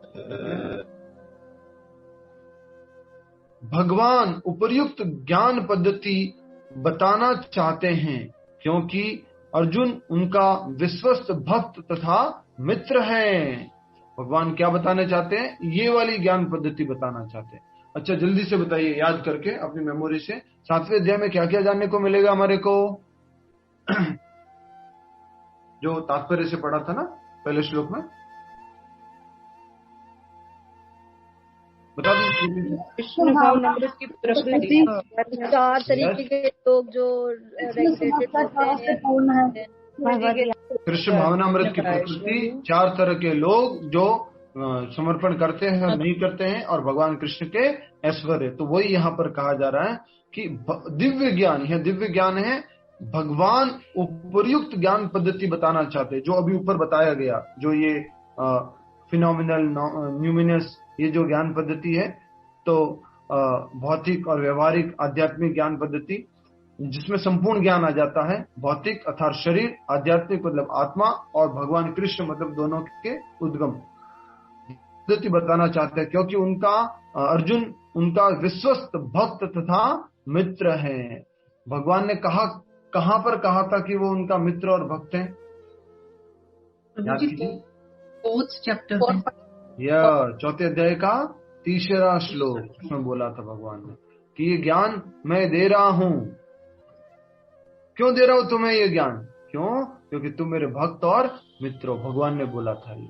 भगवान उपर्युक्त ज्ञान पद्धति बताना चाहते हैं क्योंकि अर्जुन उनका विश्वस्त भक्त तथा मित्र है। भगवान क्या बताना चाहते हैं? ये वाली ज्ञान पद्धति बताना चाहते हैं। अच्छा, जल्दी से बताइए याद करके अपनी मेमोरी से, 7वें अध्याय में क्या क्या जानने को मिलेगा हमारे को? जो तात्पर्य से पढ़ा था ना पहले श्लोक में, बता दीजिए। कृष्ण भावनामृत की प्रकृति 4 तरीके के लोग जो रेगुलेटेड होते हैं। कृष्ण भावनामृत की प्रकृति, 4 तरह के लोग जो समर्पण करते हैं और नहीं करते हैं, और भगवान कृष्ण के ऐश्वर्य। तो वही यहाँ पर कहा जा रहा है कि दिव्य ज्ञान, यह दिव्य ज्ञान है। भगवान उपर्युक्त ज्ञान पद्धति बताना चाहते हैं, जो अभी ऊपर बताया गया, जो ये फिनोमिनल, न्यूमिनस, ये जो ज्ञान पद्धति है, तो भौतिक और व्यवहारिक आध्यात्मिक ज्ञान पद्धति, जिसमें संपूर्ण ज्ञान आ जाता है। भौतिक अर्थात शरीर, आध्यात्मिक मतलब आत्मा, और भगवान कृष्ण मतलब दोनों के उद्गम पद्धति बताना चाहते हैं क्योंकि उनका अर्जुन उनका विश्वस्त भक्त तथा मित्र है। भगवान ने कहां पर कहा था कि वो उनका मित्र और भक्त हैं? यह 4 अध्याय का 3रा श्लोक, उसमें बोला था भगवान ने कि ये ज्ञान मैं दे रहा हूं। क्यों दे रहा हूं तुम्हें ये ज्ञान? क्यों? क्योंकि तुम मेरे भक्त और मित्र हो। भगवान ने बोला था ये।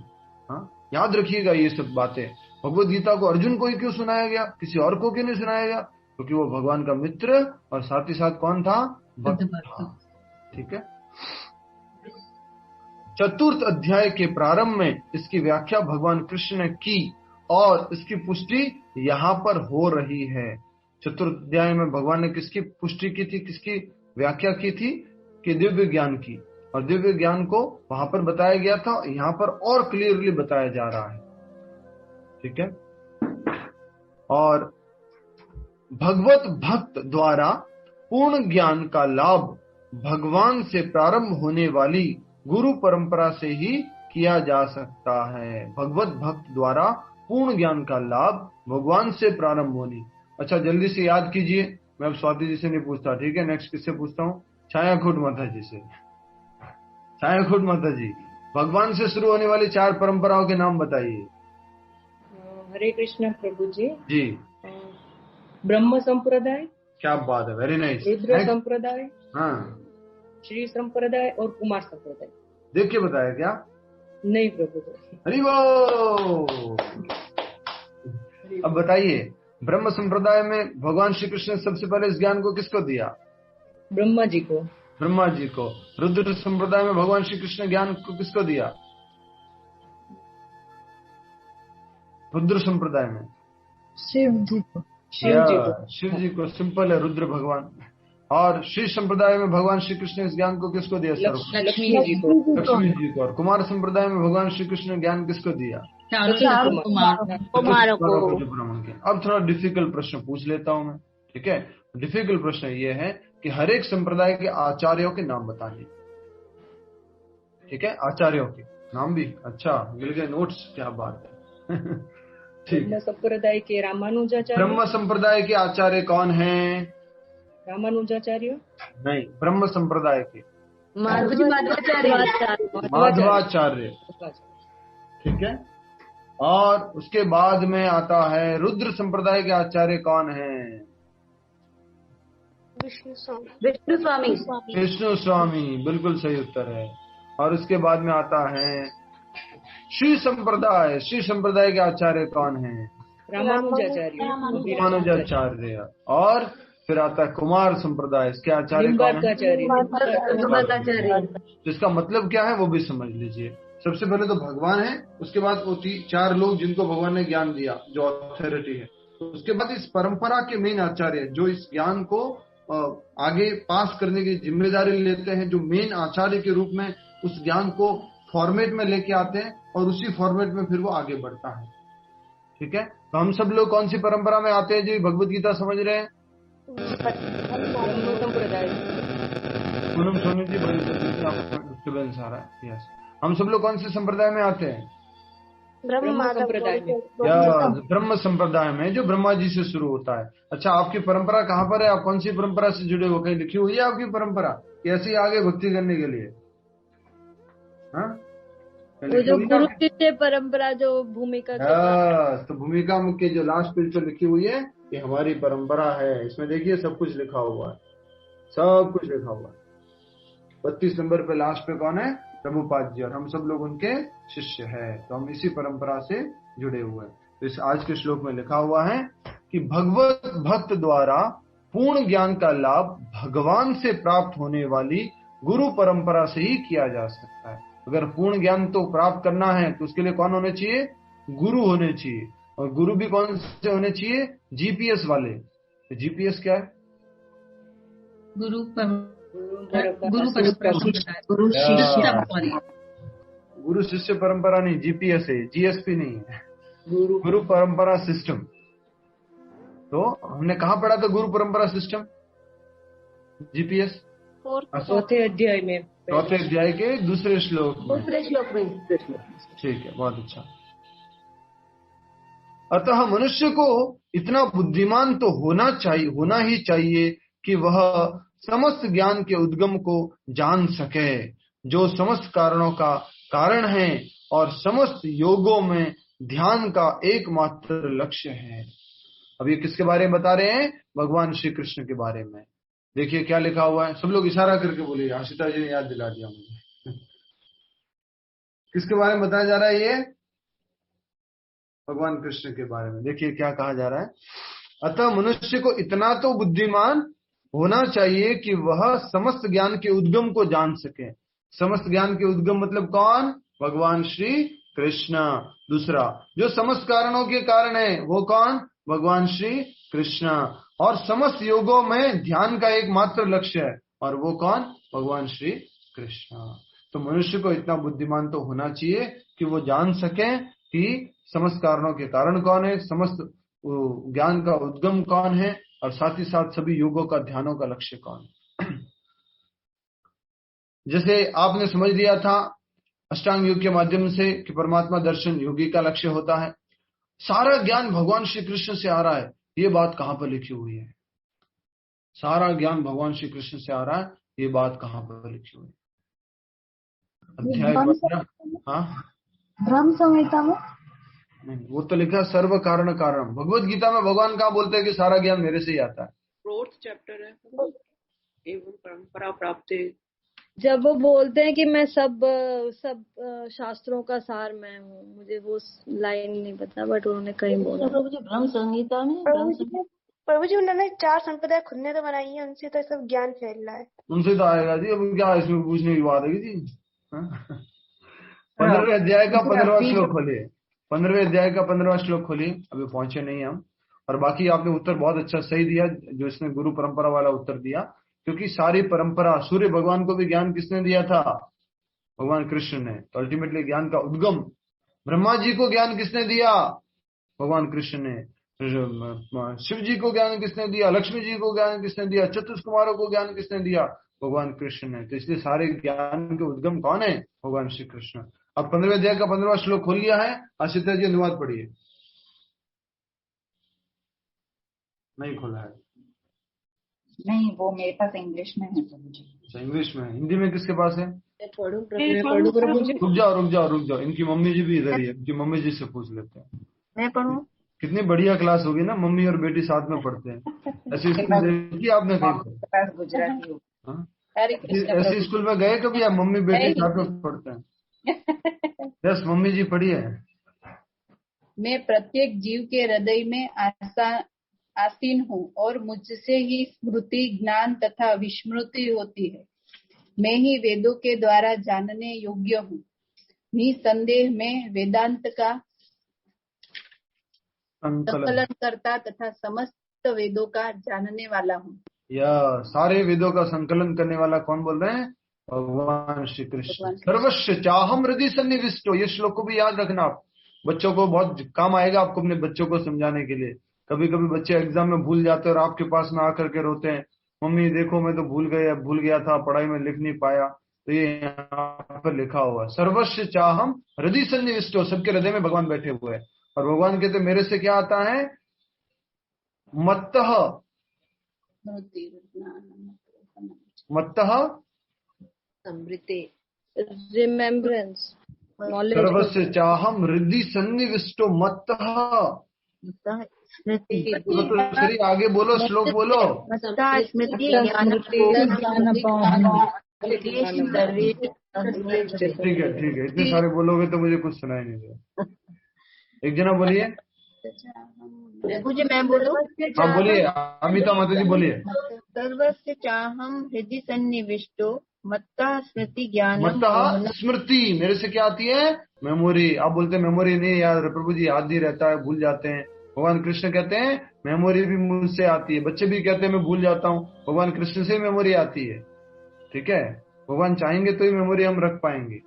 हाँ, याद रखिएगा ये सब बातें। भगवत गीता को अर्जुन को ही क्यों सुनाया गया, किसी और को क्यों नहीं सुनाया गया? क्योंकि वो भगवान का मित्र और साथ ही साथ कौन था? भक्त था। ठीक है। चतुर्थ अध्याय के प्रारंभ में इसकी व्याख्या भगवान कृष्ण ने की और इसकी पुष्टि यहाँ पर हो रही है। चतुर्थ अध्याय में भगवान ने किसकी पुष्टि की थी, किसकी व्याख्या की थी? कि दिव्य ज्ञान की। और दिव्य ज्ञान को वहां पर बताया गया था, यहाँ पर और क्लियरली बताया जा रहा है। ठीक है। और भगवत भक्त द्वारा पूर्ण ज्ञान का लाभ भगवान से प्रारंभ होने वाली गुरु परंपरा से ही किया जा सकता है। भगवत भक्त द्वारा पूर्ण ज्ञान का लाभ भगवान से प्रारंभ होनी। अच्छा, जल्दी से याद कीजिए। मैं अब स्वाति जी से नहीं पूछता, ठीक है। नेक्स्ट किससे पूछता हूँ? छाया खुट माता जी से। छाया खुट माता जी, भगवान से शुरू होने वाली 4 परंपराओं के नाम बताइए। हरे कृष्ण प्रभु जी। जी। ब्रह्म संप्रदाय। क्या बात है, वेरी नाइस। रुद्र संप्रदाय, हाँ, श्री संप्रदाय और कुमार संप्रदाय। देख के बताया क्या? नहीं प्रभु जी। हरि बोल। अब बताइए, ब्रह्म संप्रदाय में भगवान श्री कृष्ण ने सबसे पहले इस ज्ञान को किसको दिया? ब्रह्मा जी को। ब्रह्मा जी को। रुद्र संप्रदाय में भगवान श्री कृष्ण ज्ञान को किसको दिया? रुद्र संप्रदाय में शिव जी को। शिव जी को। सिंपल है, रुद्र भगवान। और श्री संप्रदाय में भगवान श्री कृष्ण इस ज्ञान को किसको दिया? लक्ष्मी जी को। लक्ष्मी जी को। और कुमार संप्रदाय में भगवान श्री कृष्ण ने ज्ञान किसको दिया? कुमार को। अब थोड़ा डिफिकल्ट प्रश्न पूछ लेता हूं मैं, ठीक है। डिफिकल्ट प्रश्न ये है कि हर एक संप्रदाय के आचार्यों के नाम बताइए, ठीक है। आचार्यों के नाम भी। अच्छा, मिल गए नोट्स, क्या बात है। ठीक है। संप्रदाय के रामानुजाचार्य। ब्रह्म संप्रदाय के आचार्य कौन हैं? रामानुजाचार्य नहीं, ब्रह्म संप्रदाय के माधवाचार्य। ठीक है। और उसके बाद में आता है रुद्र संप्रदाय के आचार्य कौन हैं? विष्णु स्वामी। विष्णु स्वामी, बिल्कुल सही उत्तर है। और उसके बाद में आता है श्री संप्रदाय। श्री संप्रदाय के आचार्य कौन हैं? रामानुजाचार्य। और फिर आता है कुमार संप्रदाय। इसके आचार्य कौन हैं? जिसका मतलब क्या है वो भी समझ लीजिए। सबसे पहले तो भगवान है, उसके बाद वो 4 लोग जिनको भगवान ने ज्ञान दिया, जो अथॉरिटी है। उसके बाद इस परंपरा के मेन आचार्य जो इस ज्ञान को आगे पास करने की जिम्मेदारी लेते हैं, जो मेन आचार्य के रूप में उस ज्ञान को फॉर्मेट में लेके आते हैं और उसी फॉर्मेट में फिर वो आगे बढ़ता है। ठीक है। तो हम सब लोग कौन सी परंपरा में आते हैं जो भगवत गीता समझ रहे हैं? पूनम सोनी जी, बड़ी डिस्टर्बेंस आ रहा है। यस, हम सब लोग कौन से संप्रदाय में आते हैं? ब्रह्म संप्रदाय में। ब्रह्म संप्रदाय में, जो ब्रह्मा जी से शुरू होता है। अच्छा, आपकी परंपरा कहाँ पर है? आप कौन सी परंपरा से जुड़े हो? कहीं लिखी हुई है आपकी परंपरा? कैसे आगे भक्ति करने के लिए? हाँ, वो जो गुरु शिष्य परंपरा, जो भूमिका तो भूमिका के जो लास्ट पेज पर लिखी हुई है, ये हमारी परंपरा है। इसमें देखिए सब कुछ लिखा हुआ है, सब कुछ लिखा हुआ है। 32 नंबर पे लास्ट पे कौन है? प्रभुपाद जी। और हम सब लोग उनके शिष्य हैं, तो हम इसी परंपरा से जुड़े हुए हैं। तो इस आज के श्लोक में लिखा हुआ है कि भगवत भक्त द्वारा पूर्ण ज्ञान का लाभ भगवान से प्राप्त होने वाली गुरु परंपरा से ही किया जा सकता है। अगर पूर्ण ज्ञान तो प्राप्त करना है तो उसके लिए कौन होने चाहिए? गुरु होने चाहिए। और गुरु भी कौन से होने चाहिए? जीपीएस वाले। तो जीपीएस क्या है? गुरु शिष्य परंपरा नहीं, जीपीएस है, जीएसपी नहीं है, गुरु परंपरा सिस्टम। तो हमने कहाँ पढ़ा था गुरु परंपरा सिस्टम? जीपीएस चौथे अध्याय में, चौथे अध्याय के दूसरे श्लोक में। ठीक है, बहुत अच्छा। अतः मनुष्य को इतना बुद्धिमान तो होना ही चाहिए कि वह समस्त ज्ञान के उद्गम को जान सके, जो समस्त कारणों का कारण है और समस्त योगों में ध्यान का एकमात्र लक्ष्य है। अब ये किसके बारे में बता रहे हैं? भगवान श्री कृष्ण के बारे में। देखिए क्या लिखा हुआ है, सब लोग इशारा करके बोलिए। आशिता जी ने याद दिला दिया मुझे। किसके बारे में बताया जा रहा है? ये भगवान कृष्ण के बारे में। देखिए क्या कहा जा रहा है, अतः मनुष्य को इतना तो बुद्धिमान होना चाहिए कि वह समस्त ज्ञान के उद्गम को जान सके। समस्त ज्ञान के उद्गम मतलब कौन? भगवान श्री कृष्ण। दूसरा, जो समस्त कारणों के कारण है वो कौन? भगवान श्री कृष्ण। और समस्त योगों में ध्यान का एकमात्र लक्ष्य है, और वो कौन? भगवान श्री कृष्ण। तो मनुष्य को इतना बुद्धिमान तो होना चाहिए कि वो जान सके कि समस्त कारणों के कारण कौन है, समस्त ज्ञान का उद्गम कौन है, और साथ ही साथ सभी योगों का, ध्यानों का लक्ष्य कौन है। जैसे आपने समझ लिया था अष्टांग योग के माध्यम से कि परमात्मा दर्शन योगी का लक्ष्य होता है। सारा ज्ञान भगवान श्री कृष्ण से आ रहा है, ये बात कहां पर लिखी हुई है? सारा ज्ञान भगवान श्री कृष्ण से आ रहा है, ये बात कहां पर लिखी हुई है? अध्याय 15। हाँ, ब्रह्म संहिता में नहीं, वो तो लिखा सर्व कारण कारण। भगवत गीता में भगवान कहाँ बोलते हैं कि सारा ज्ञान मेरे से ही आता है? 4th चैप्टर है, एवं परंपरा प्राप्त। जब वो बोलते हैं कि मैं सब शास्त्रों का सार मैं हूँ, मुझे वो लाइन नहीं पता, बट उन्होंने कहीं बोला। प्रभु जी ब्रह्म संहिता में प्रभु जी उन्होंने 4 संप्रदाय खुद ने तो बनाई है, उनसे तो सब ज्ञान फैल रहा है। उनसे तो आएगा जी, अब क्या इसमें पूछने की बात है जी? 15वें अध्याय का 15वां श्लोक खोलिए। 15वें अध्याय का 15वां श्लोक खोलिए। अभी पहुंचे नहीं हम। और बाकी आपने उत्तर बहुत अच्छा सही दिया, जो इसने गुरु परंपरा वाला उत्तर दिया, क्योंकि सारी परंपरा, सूर्य भगवान को भी ज्ञान किसने दिया था? भगवान कृष्ण ने। तो अल्टीमेटली ज्ञान का उद्गम, ब्रह्मा जी को ज्ञान किसने दिया? भगवान कृष्ण ने। शिव जी को ज्ञान किसने दिया? लक्ष्मी जी को ज्ञान किसने दिया? चतुष कुमारों को ज्ञान किसने दिया? भगवान कृष्ण ने। तो इसलिए सारे ज्ञान के उद्गम कौन है? भगवान श्री कृष्ण। अब 15वें अध्याय का 15वां श्लोक खोल लिया है। आशिता जी अनुवाद पढ़िए। नहीं खोला है? नहीं, वो मेरे पास इंग्लिश में है प्रभु जी। अच्छा, इंग्लिश में है। हिंदी में किसके पास है? रुक जाओ। इनकी मम्मी जी भी इधर ही है, इनकी मम्मी जी से पूछ लेते हैं। मैं पढ़ूं? कितनी बढ़िया क्लास होगी ना, मम्मी और बेटी साथ में पढ़ते हैं। ऐसी स्कूल देखी आपने कहीं? गुजराती हो। ऐसी स्कूल में गए कभी आप? मम्मी बेटी साथ में पढ़ते हैं। यस, मम्मी जी पढ़िए। मैं प्रत्येक जीव के हृदय में आसीन हूँ और मुझसे ही स्मृति, ज्ञान तथा विस्मृति होती है। मैं ही वेदों के द्वारा जानने योग्य हूँ। निसंदेह में वेदांत का संकलन करता तथा समस्त वेदों का जानने वाला हूँ। या सारे वेदों का संकलन करने वाला कौन बोल रहे हैं? भगवान श्री कृष्ण। सर्वस्व चाहम हृदय सन्निविष्टो। ये श्लोक को भी याद रखना, आप बच्चों को बहुत काम आएगा, आपको अपने बच्चों को समझाने के लिए। कभी कभी बच्चे एग्जाम में भूल जाते हैं और आपके पास में आकर के रोते हैं, मम्मी देखो मैं तो भूल गया था, पढ़ाई में लिख नहीं पाया। तो ये यहाँ पर लिखा हुआ, सर्वस्व चाहम हृदय सन्निविष्टो। सबके हृदय में भगवान बैठे हुए हैं। और भगवान कहते मेरे से क्या आता है? मत्तः समृद्धि, रिमेम्बरेंस, नॉलेज। सर्वस्व चाहम हृदय सन्निविष्टो मत्तः। स्मृति, तो आगे बोलो, श्लोक बोलो। स्मृति, ठीक है, इतने सारे बोलोगे तो मुझे कुछ सुनाई नहीं देगा। एक जना बोलिए। मुझे मैं बोलूं? हाँ बोलिए, अमिता माता जी बोलिए। सर्वस्य चाहम हृदय सन्निविष्टो मत्तः स्मृति ज्ञानम। मत्तः स्मृति, मेरे से क्या आती है? मेमोरी। आप बोलते हैं मेमोरी नहीं याद, प्रभु जी याद नहीं रहता है, भूल जाते हैं। भगवान कृष्ण कहते हैं मेमोरी भी मुझसे आती है। बच्चे भी कहते हैं मैं भूल जाता हूँ, भगवान कृष्ण से मेमोरी आती है। ठीक है, भगवान चाहेंगे तो ही मेमोरी हम रख पाएंगे।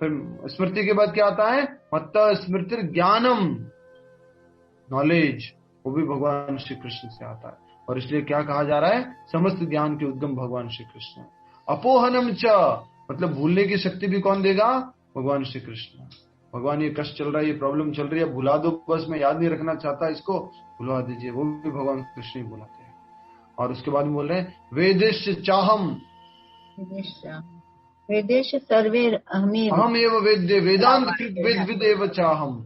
फिर स्मृति के बाद क्या आता है? मत्तः स्मृति ज्ञानम, नॉलेज, वो भी भगवान श्री कृष्ण से आता है। और इसलिए क्या कहा जा रहा है? समस्त ज्ञान के उद्गम भगवान श्री कृष्ण। अपोहनम च, मतलब भूलने की शक्ति भी कौन देगा? भगवान श्री कृष्ण। भगवान ये कष्ट चल रहा है, ये प्रॉब्लम चल रही है, भुला दो बस, मैं याद नहीं रखना चाहता इसको, भुला दीजिए, वो भी भगवान कृष्ण ही बुलाते हैं। और उसके बाद में बोल रहे हैं वेदेश चाहम, वेदेश सर्वे अहम एव वेद्य वेदांत कृत वेद विद एव चाहम,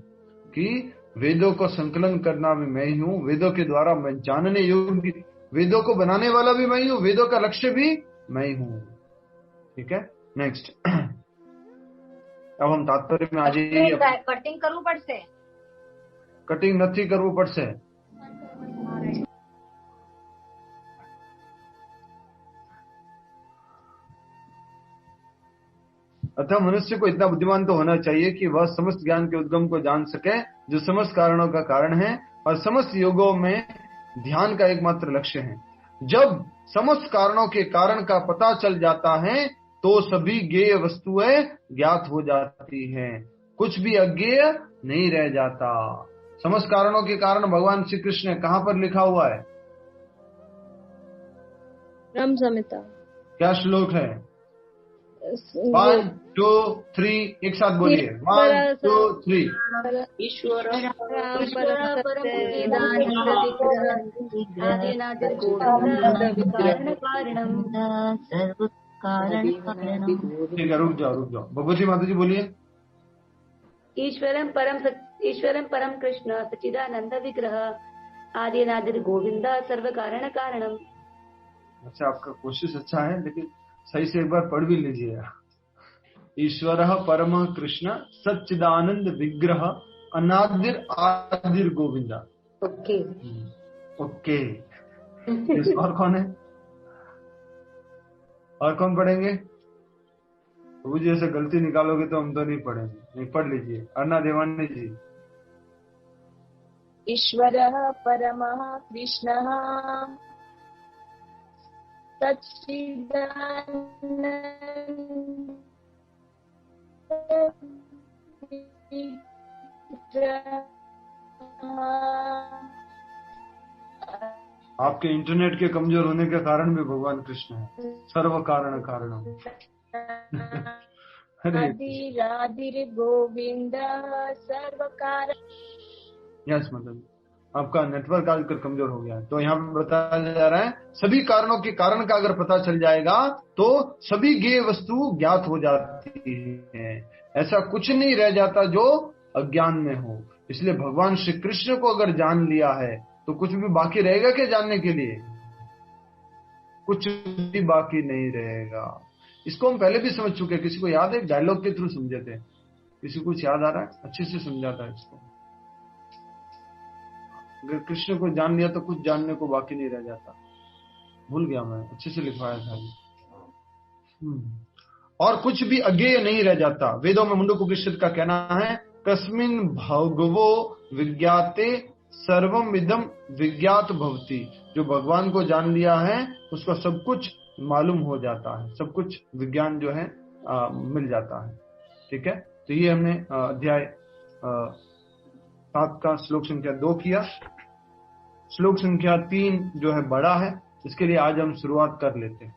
कि वेदों को संकलन करना भी मैं ही हूँ, वेदों के द्वारा मैं जानने योग्य, वेदों को बनाने वाला भी मैं ही हूँ, वेदों का लक्ष्य भी मैं ही हूँ। ठीक है, नेक्स्ट। अब हम तात्पर्य में आ जाइए। कटिंग करूं पड़ से? કટિંગ નથી કરવું પડશે. अतः मनुष्य को इतना बुद्धिमान तो होना चाहिए कि वह समस्त ज्ञान के उद्गम को जान सके, जो समस्त कारणों का कारण है और समस्त योगों में ध्यान का एकमात्र लक्ष्य है. जब समस्त कारणों के कारण का पता चल जाता है तो सभी ज्ञेय वस्तुएं ज्ञात हो जाती हैं, कुछ भी अज्ञेय नहीं रह जाता. समस्त कारणों के कारण भगवान श्री कृष्ण कहां पर लिखा हुआ है? ब्रह्म संहिता. क्या श्लोक है? 1, 2, 3 एक साथ बोलिए. 1, 2, 3. ईश्वर ठीक है, रुक जाओ. भगवती माता जी बोलिए. ईश्वरं परम कृष्ण सच्चिदानंद विग्रह आदिनादिर गोविंद सर्व कारण कारणम. अच्छा, आपका कोशिश अच्छा है, लेकिन सही से एक बार पढ़ भी लीजिए. ईश्वरः परम कृष्ण सच्चिदानंद विग्रह अनादिर आदिर गोविंदा. ओके. और कौन है? और कौन पढ़ेंगे? वो जैसे गलती निकालोगे तो हम तो नहीं पढ़ेंगे. नहीं, पढ़ लीजिए. अन्ना देवानी जी. ईश्वरः परमः कृष्णः सच्चिदानंद आपके इंटरनेट के कमजोर होने के कारण भी भगवान कृष्ण है सर्व कारण कारणम. आदिरादिर गोविंद सर्व कारण. यस, मतलब आपका नेटवर्क आजकल कमजोर हो गया है. तो यहाँ पे बताया जा रहा है सभी कारणों के कारण का अगर पता चल जाएगा तो सभी ज्ञेय वस्तु ज्ञात हो जाती है. ऐसा कुछ नहीं रह जाता जो अज्ञान में हो. इसलिए भगवान श्री कृष्ण को अगर जान लिया है तो कुछ भी बाकी रहेगा क्या जानने के लिए? कुछ भी बाकी नहीं रहेगा. इसको हम पहले भी समझ चुके हैं. किसी को याद है? डायलॉग के थ्रू समझे थे. किसी को कुछ याद आ रहा है? अच्छे से समझाता है इसको. अगर कृष्ण को जान लिया तो कुछ जानने को बाकी नहीं रह जाता. भूल गया मैं, अच्छे से लिखवाया था. और कुछ भी अज्ञेय नहीं रह जाता. वेदों में मुंडकोपनिषद का कहना है कस्मिन् भगवो विज्ञाते सर्वम इदम विज्ञात भवति. जो भगवान को जान लिया है उसको सब कुछ मालूम हो जाता है, सब कुछ विज्ञान जो है मिल जाता है. ठीक है, तो ये हमने अध्याय 7 का श्लोक संख्या 2 किया. श्लोक संख्या 3 जो है बड़ा है, इसके लिए आज हम शुरुआत कर लेते हैं.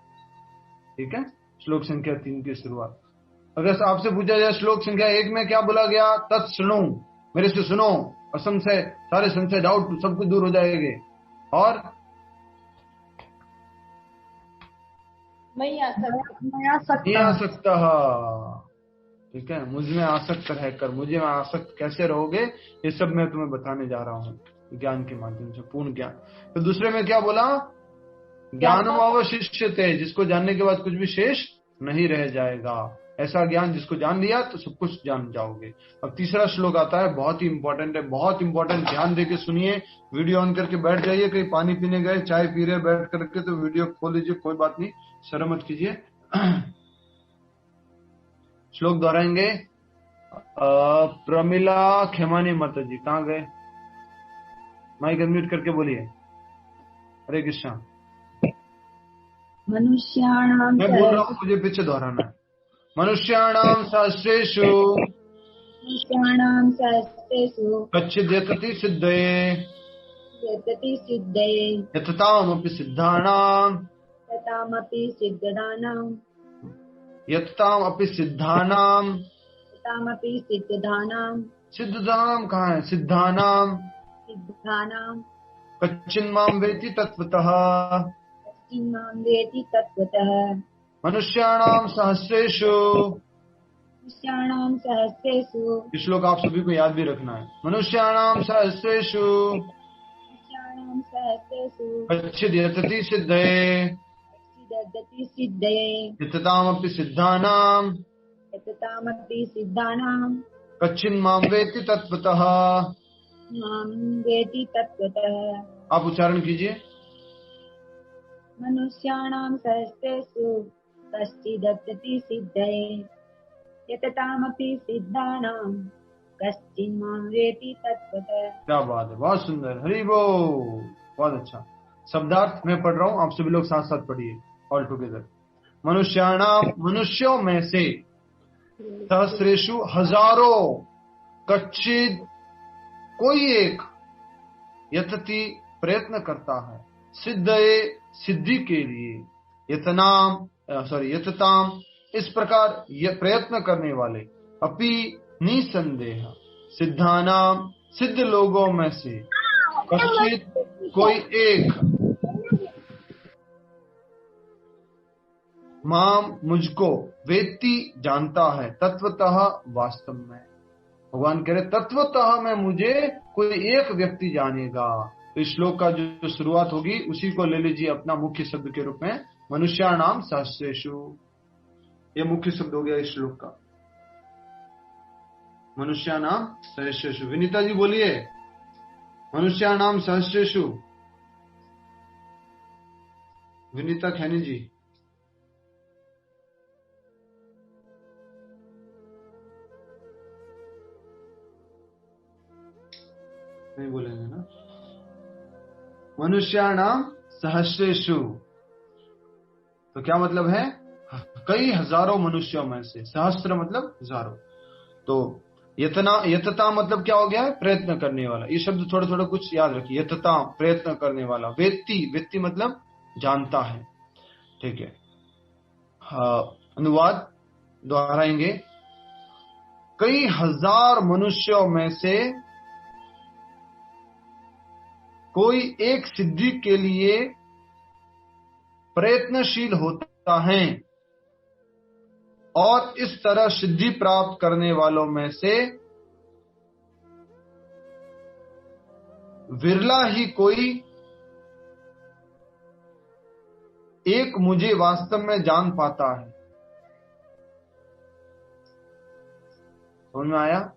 ठीक है, श्लोक संख्या 3 की शुरुआत. अगर आपसे पूछा जाए श्लोक संख्या 1 में क्या बोला गया? तत्सुनो, मेरे से सुनो, असंशय सारे संशय डाउट सब कुछ दूर हो जाएंगे. और मैं आसक्त. ठीक है, मुझ में आसक्त रहकर मुझे में आसक्त कैसे रहोगे ये सब मैं तुम्हें बताने जा रहा हूँ ज्ञान के माध्यम से, पूर्ण ज्ञान. तो दूसरे में क्या बोला? ज्ञानम अवशिष्यते, जिसको जानने के बाद कुछ भी शेष नहीं रह जाएगा. ऐसा ज्ञान जिसको जान लिया तो सब कुछ जान जाओगे. अब तीसरा श्लोक आता है, बहुत ही इंपॉर्टेंट है, बहुत इंपॉर्टेंट. ध्यान देके सुनिए. वीडियो ऑन करके बैठ जाइए. कहीं पानी पीने गए, चाय पी रहे बैठ करके, तो वीडियो खोल लीजिए, कोई बात नहीं, शर्म मत कीजिए. श्लोक दोहराएंगे. प्रमिला खेमानी माता जी कहाँ गए? माइक अनम्यूट करके बोलिए. हरे कृष्णा. मनुष्याणां मैं बोल रहा हूँ, मुझे पीछे दोहराना है. मनुष्याणां सहस्रेषु कच्चिद् यतति सिद्धये यततामपि सिद्धानां सिद्धानां कहाँ है? सिद्धानां कच्चिन्मां वेति तत्वतः मनुष्याणां सहस्रेषु. ये श्लोक आप सभी को याद भी रखना है. मनुष्याणां सहस्रेषु कच्चिद् यतति सिद्धये यततामपि सिद्धानां कच्चिन्मां वेति तत्वतः मां वेति तत्त्वतः। आप उच्चारण कीजिए। मनुष्याणां सहस्रेषु कश्चिदत्यति सिद्धये यततामपि सिद्धानां कश्चिन् मां वेति तत्त्वतः। क्या बात है, बहुत सुंदर, हरि बोल, बहुत अच्छा। शब्दार्थ मैं पढ़ रहा हूँ, आप सभी लोग साथ साथ पढ़िए ऑल टुगेदर। मनुष्याणाम, मनुष्यों में से, सहस्रेषु हजारों, कच्चिद कोई एक, यतति प्रयत्न करता है, सिद्धये सिद्धि के लिए, यतताम इस प्रकार प्रयत्न करने वाले, अपि निसंदेह सिद्धानाम सिद्ध लोगों में से, कच्चित कोई एक, माम मुझको, वेत्ति जानता है, तत्वतः वास्तव में। भगवान कह रहे तत्वतः में मुझे कोई एक व्यक्ति जानेगा। तो इस श्लोक का जो शुरुआत होगी उसी को ले लीजिए अपना मुख्य शब्द के रूप में, मनुष्याणाम सहस्रेषु। ये मुख्य शब्द हो गया इस श्लोक का, मनुष्याणाम सहस्रेषु। विनीता जी बोलिए, मनुष्याणाम सहस्रेषु। विनीता खैनी जी। नहीं बोलेंगे ना। मनुष्याणाम सहस्रेषु तो क्या मतलब है? कई हजारों मनुष्यों में से। सहस्त्र मतलब हजारों। तो यतता मतलब क्या हो गया है? प्रयत्न करने वाला। ये शब्द थोड़ा थोड़ा कुछ याद रखिए। यतता प्रयत्न करने वाला। वेत्ति मतलब जानता है। ठीक है। अनुवाद दोहराएंगे। कई हजार मनुष्यों में से कोई एक सिद्धि के लिए प्रयत्नशील होता है और इस तरह सिद्धि प्राप्त करने वालों में से विरला ही कोई एक मुझे वास्तव में जान पाता है। समझ में आया?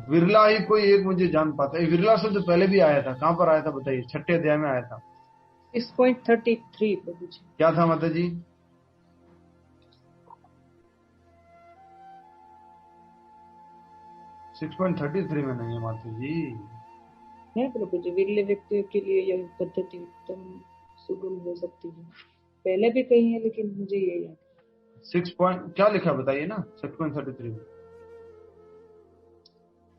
विरला ही कोई एक मुझे जान पाता है। विरला शब्द पहले भी आया था। कहां पर आया था बताइए? 6ठे अध्याय में आया था। 6.33 प्रभु जी। क्या था माता जी? 6.33 में नहीं है माता जी। है प्रभु जी। विरले व्यक्तियों के लिए यह पद्धति उत्तम सुगम हो सकती है। पहले भी कही है लेकिन मुझे ये याद। 6 क्या लिखा बताइए ना? 6.33 में।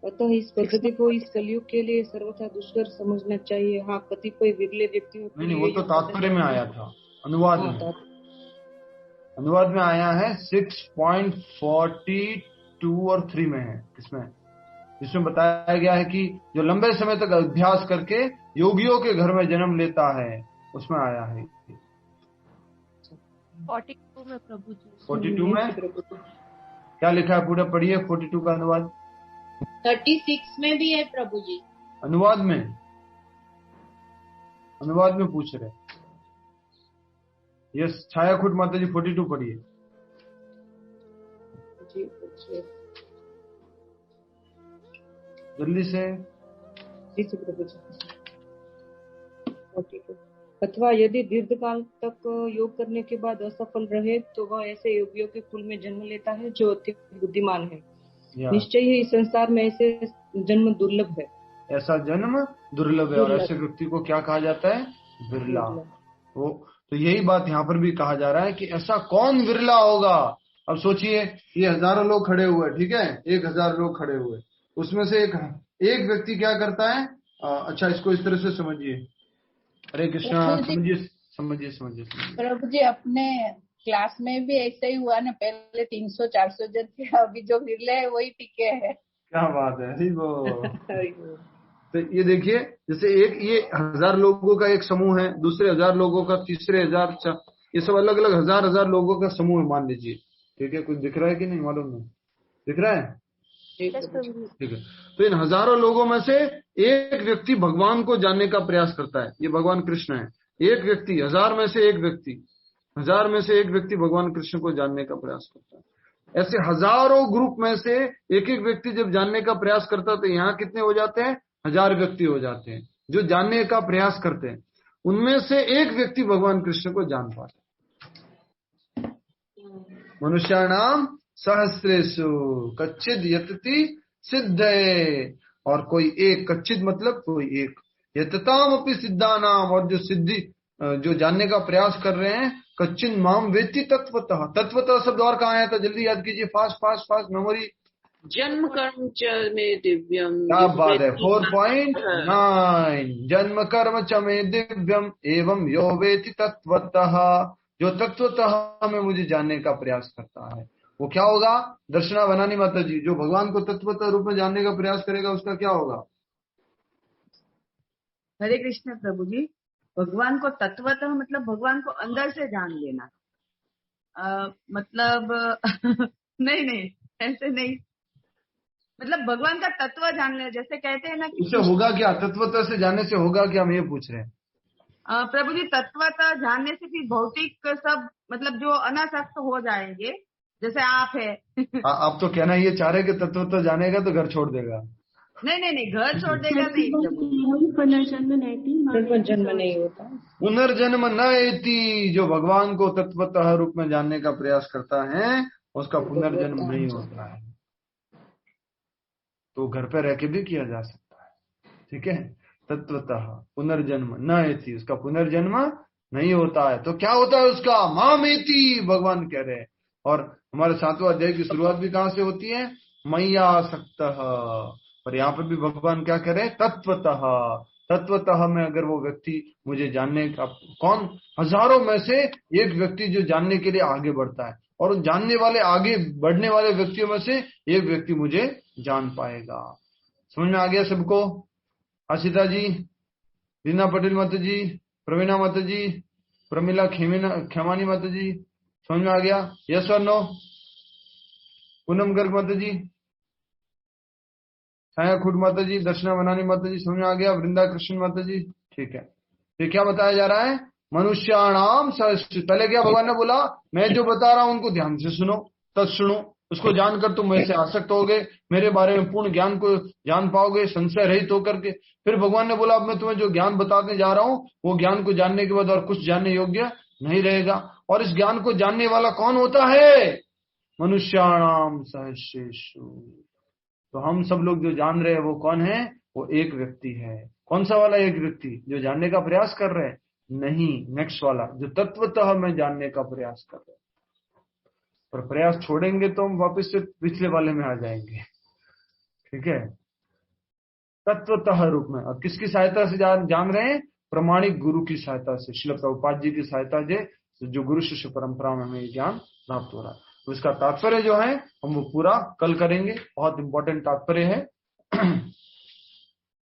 अतः इस पद्धति को इस कलयुग के लिए सर्वथा दुष्कर समझना चाहिए। हाँ, कतिपय विरले व्यक्तियों के नहीं, वो तो तात्पर्य में आया था। अनुवाद में, अनुवाद में आया है 6.42 और 3 में है। किसमें? जिसमें बताया गया है कि जो लंबे समय तक अभ्यास करके योगियों के घर में जन्म लेता है, उसमें आया है। 42 में प्रभु जी। 42 में क्या लिखा है? पूरा पढ़िए 42 का अनुवाद। 36 में भी है प्रभु जी। अनुवाद में, अनुवाद में पूछ रहे। यस, छाया खुट माता जी 42 पढ़िए। जल्दी से। अथवा यदि दीर्घकाल तक योग करने के बाद असफल रहे तो वह ऐसे योगियों के कुल में जन्म लेता है जो अति बुद्धिमान है। निश्चय ही इस संसार में ऐसे जन्म दुर्लभ है। ऐसा जन्म दुर्लभ है। और ऐसे व्यक्ति को क्या कहा जाता है? विरला। वो तो यही बात यहाँ पर भी कहा जा रहा है कि ऐसा कौन विरला होगा। अब सोचिए, ये हजारों लोग खड़े हुए, ठीक है, 1000 लोग खड़े हुए, उसमें से एक व्यक्ति क्या करता है? अच्छा, इसको इस तरह से समझिए। हरे कृष्णा। समझिए। प्रभु जी, अपने क्लास में भी ऐसा ही हुआ ना। पहले 300-400 जन थे, अभी जो विरले है वही टिके हैं। क्या बात है। तो ये देखिए, जैसे एक ये 1000 लोगों का एक समूह है, दूसरे 1000 लोगों का, तीसरे 1000, ये सब अलग अलग हजार लोगों का समूह है मान लीजिए। ठीक है, कुछ दिख रहा है कि नहीं मालूम नहीं? दिख रहा है? ठीक है। तो इन हजारों लोगों में से एक व्यक्ति भगवान को जानने का प्रयास करता है। ये भगवान कृष्ण है। एक व्यक्ति, 1000 में से एक व्यक्ति, 1000 में से एक व्यक्ति भगवान कृष्ण को जानने का प्रयास करता है। ऐसे हजारों ग्रुप में से एक एक व्यक्ति जब जानने का प्रयास करता है तो यहाँ कितने हो जाते हैं? 1000 व्यक्ति हो जाते हैं जो जानने का प्रयास करते हैं, उनमें से एक व्यक्ति भगवान कृष्ण को जान पाता है। मनुष्याणाम सहस्रेषु कच्चिद यतति सिद्धये, और कोई एक, कच्चित मतलब कोई एक, यतताम अपि सिद्धानाम, और जो सिद्धि जो जानने का प्रयास कर रहे हैं, कच्चिन माम वेत्ति तत्वतः। तत्वतः शब्द और कहाँ आया था, जल्दी याद कीजिए, फास्ट फास्ट फास्ट मेमोरी। जन्म कर्म च में दिव्यम, क्या बात है, 4.9, जन्म कर्म च में दिव्यम एवं यो वेति तत्वतः, जो तत्वतः में मुझे जानने का प्रयास करता है, वो क्या होगा? दर्शना बनानी माता जी, जो भगवान को तत्वतः रूप में जानने का प्रयास करेगा उसका क्या होगा? हरे कृष्ण प्रभु जी। भगवान को तत्वतः मतलब भगवान को अंदर से जान लेना, मतलब नहीं ऐसे नहीं, मतलब भगवान का तत्व जान लेना, जैसे कहते हैं ना कि उससे होगा क्या? तत्वतः से जानने से होगा क्या, हम ये पूछ रहे हैं। प्रभु जी, तत्वतः जानने से फिर भौतिक सब मतलब जो अनासक्त हो जाएंगे, जैसे आप है। आप तो कहना ये चाह रहे कि तत्वतः जानेगा तो घर छोड़ देगा। नहीं, घर छोड़ देगा नहीं, पुनर्जन्म नहीं होता। पुनर्जन्म न एति, जो भगवान को तत्वतः रूप में जानने का प्रयास करता है उसका पुनर्जन्म नहीं होता है। तो घर पे रह के भी किया जा सकता है, ठीक है। तत्वतः पुनर्जन्म न एति, उसका पुनर्जन्म नहीं होता है। तो क्या होता है उसका? मामेति, भगवान कह रहे हैं। और हमारे 7वां अध्याय की शुरुआत भी कहां से होती है? मय्यासक्तः। और यहाँ पर भी भगवान क्या कह रहे हैं? तत्वतः। तत्वतः में अगर वो व्यक्ति मुझे जानने का, कौन? हजारों में से एक व्यक्ति जो जानने के लिए आगे बढ़ता है, और उन जानने वाले, आगे बढ़ने वाले व्यक्तियों में से एक व्यक्ति मुझे जान पाएगा। समझ में आ गया सबको? आशिता जी, रीना पटेल माता जी, प्रवीणा माता जी, प्रमिला खेमानी माता जी, समझ में आ गया? यस और नो? पूनम गर्ग माता जी, छाया खुड माता जी, दर्शना बनानी माता जी, समझ में आ गया? वृंदा कृष्ण माता जी, ठीक है। तो क्या बताया जा रहा है? मनुष्याणाम सहस्र। पहले क्या भगवान ने बोला? मैं जो बता रहा हूं उनको ध्यान से सुनो, तत्सुनो, उसको जानकर तुम मेरे से आसक्त होगे, मेरे बारे में पूर्ण ज्ञान को जान पाओगे संशय रहित होकर के। फिर भगवान ने बोला अब मैं तुम्हें जो ज्ञान बताने जा रहा हूं वो ज्ञान को जानने के बाद और कुछ जानने योग्य नहीं रहेगा। और इस ज्ञान को जानने वाला कौन होता है? मनुष्याणाम सहस्रेषु। तो हम सब लोग जो जान रहे हैं वो कौन है? वो एक व्यक्ति है। कौन सा वाला एक व्यक्ति? जो जानने का प्रयास कर रहे हैं? नहीं, नेक्स्ट वाला, जो तत्वतः में जानने का प्रयास कर रहे हैं। पर प्रयास छोड़ेंगे तो हम वापस से पिछले वाले में आ जाएंगे, ठीक है। तत्वतः रूप में। अब किसकी सहायता से जान रहे हैं? प्रमाणिक गुरु की सहायता से, श्रील प्रभुपाद जी की सहायता से, जो गुरु शिष्य परंपरा में हमें ज्ञान प्राप्त हो रहा है। तो इसका तात्पर्य जो है हम वो पूरा कल करेंगे, बहुत इंपॉर्टेंट तात्पर्य है।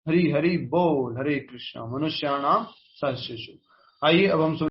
हरि हरि बोल, हरे कृष्णा। मनुष्याणाम सहस्रेषु। आइए अब हम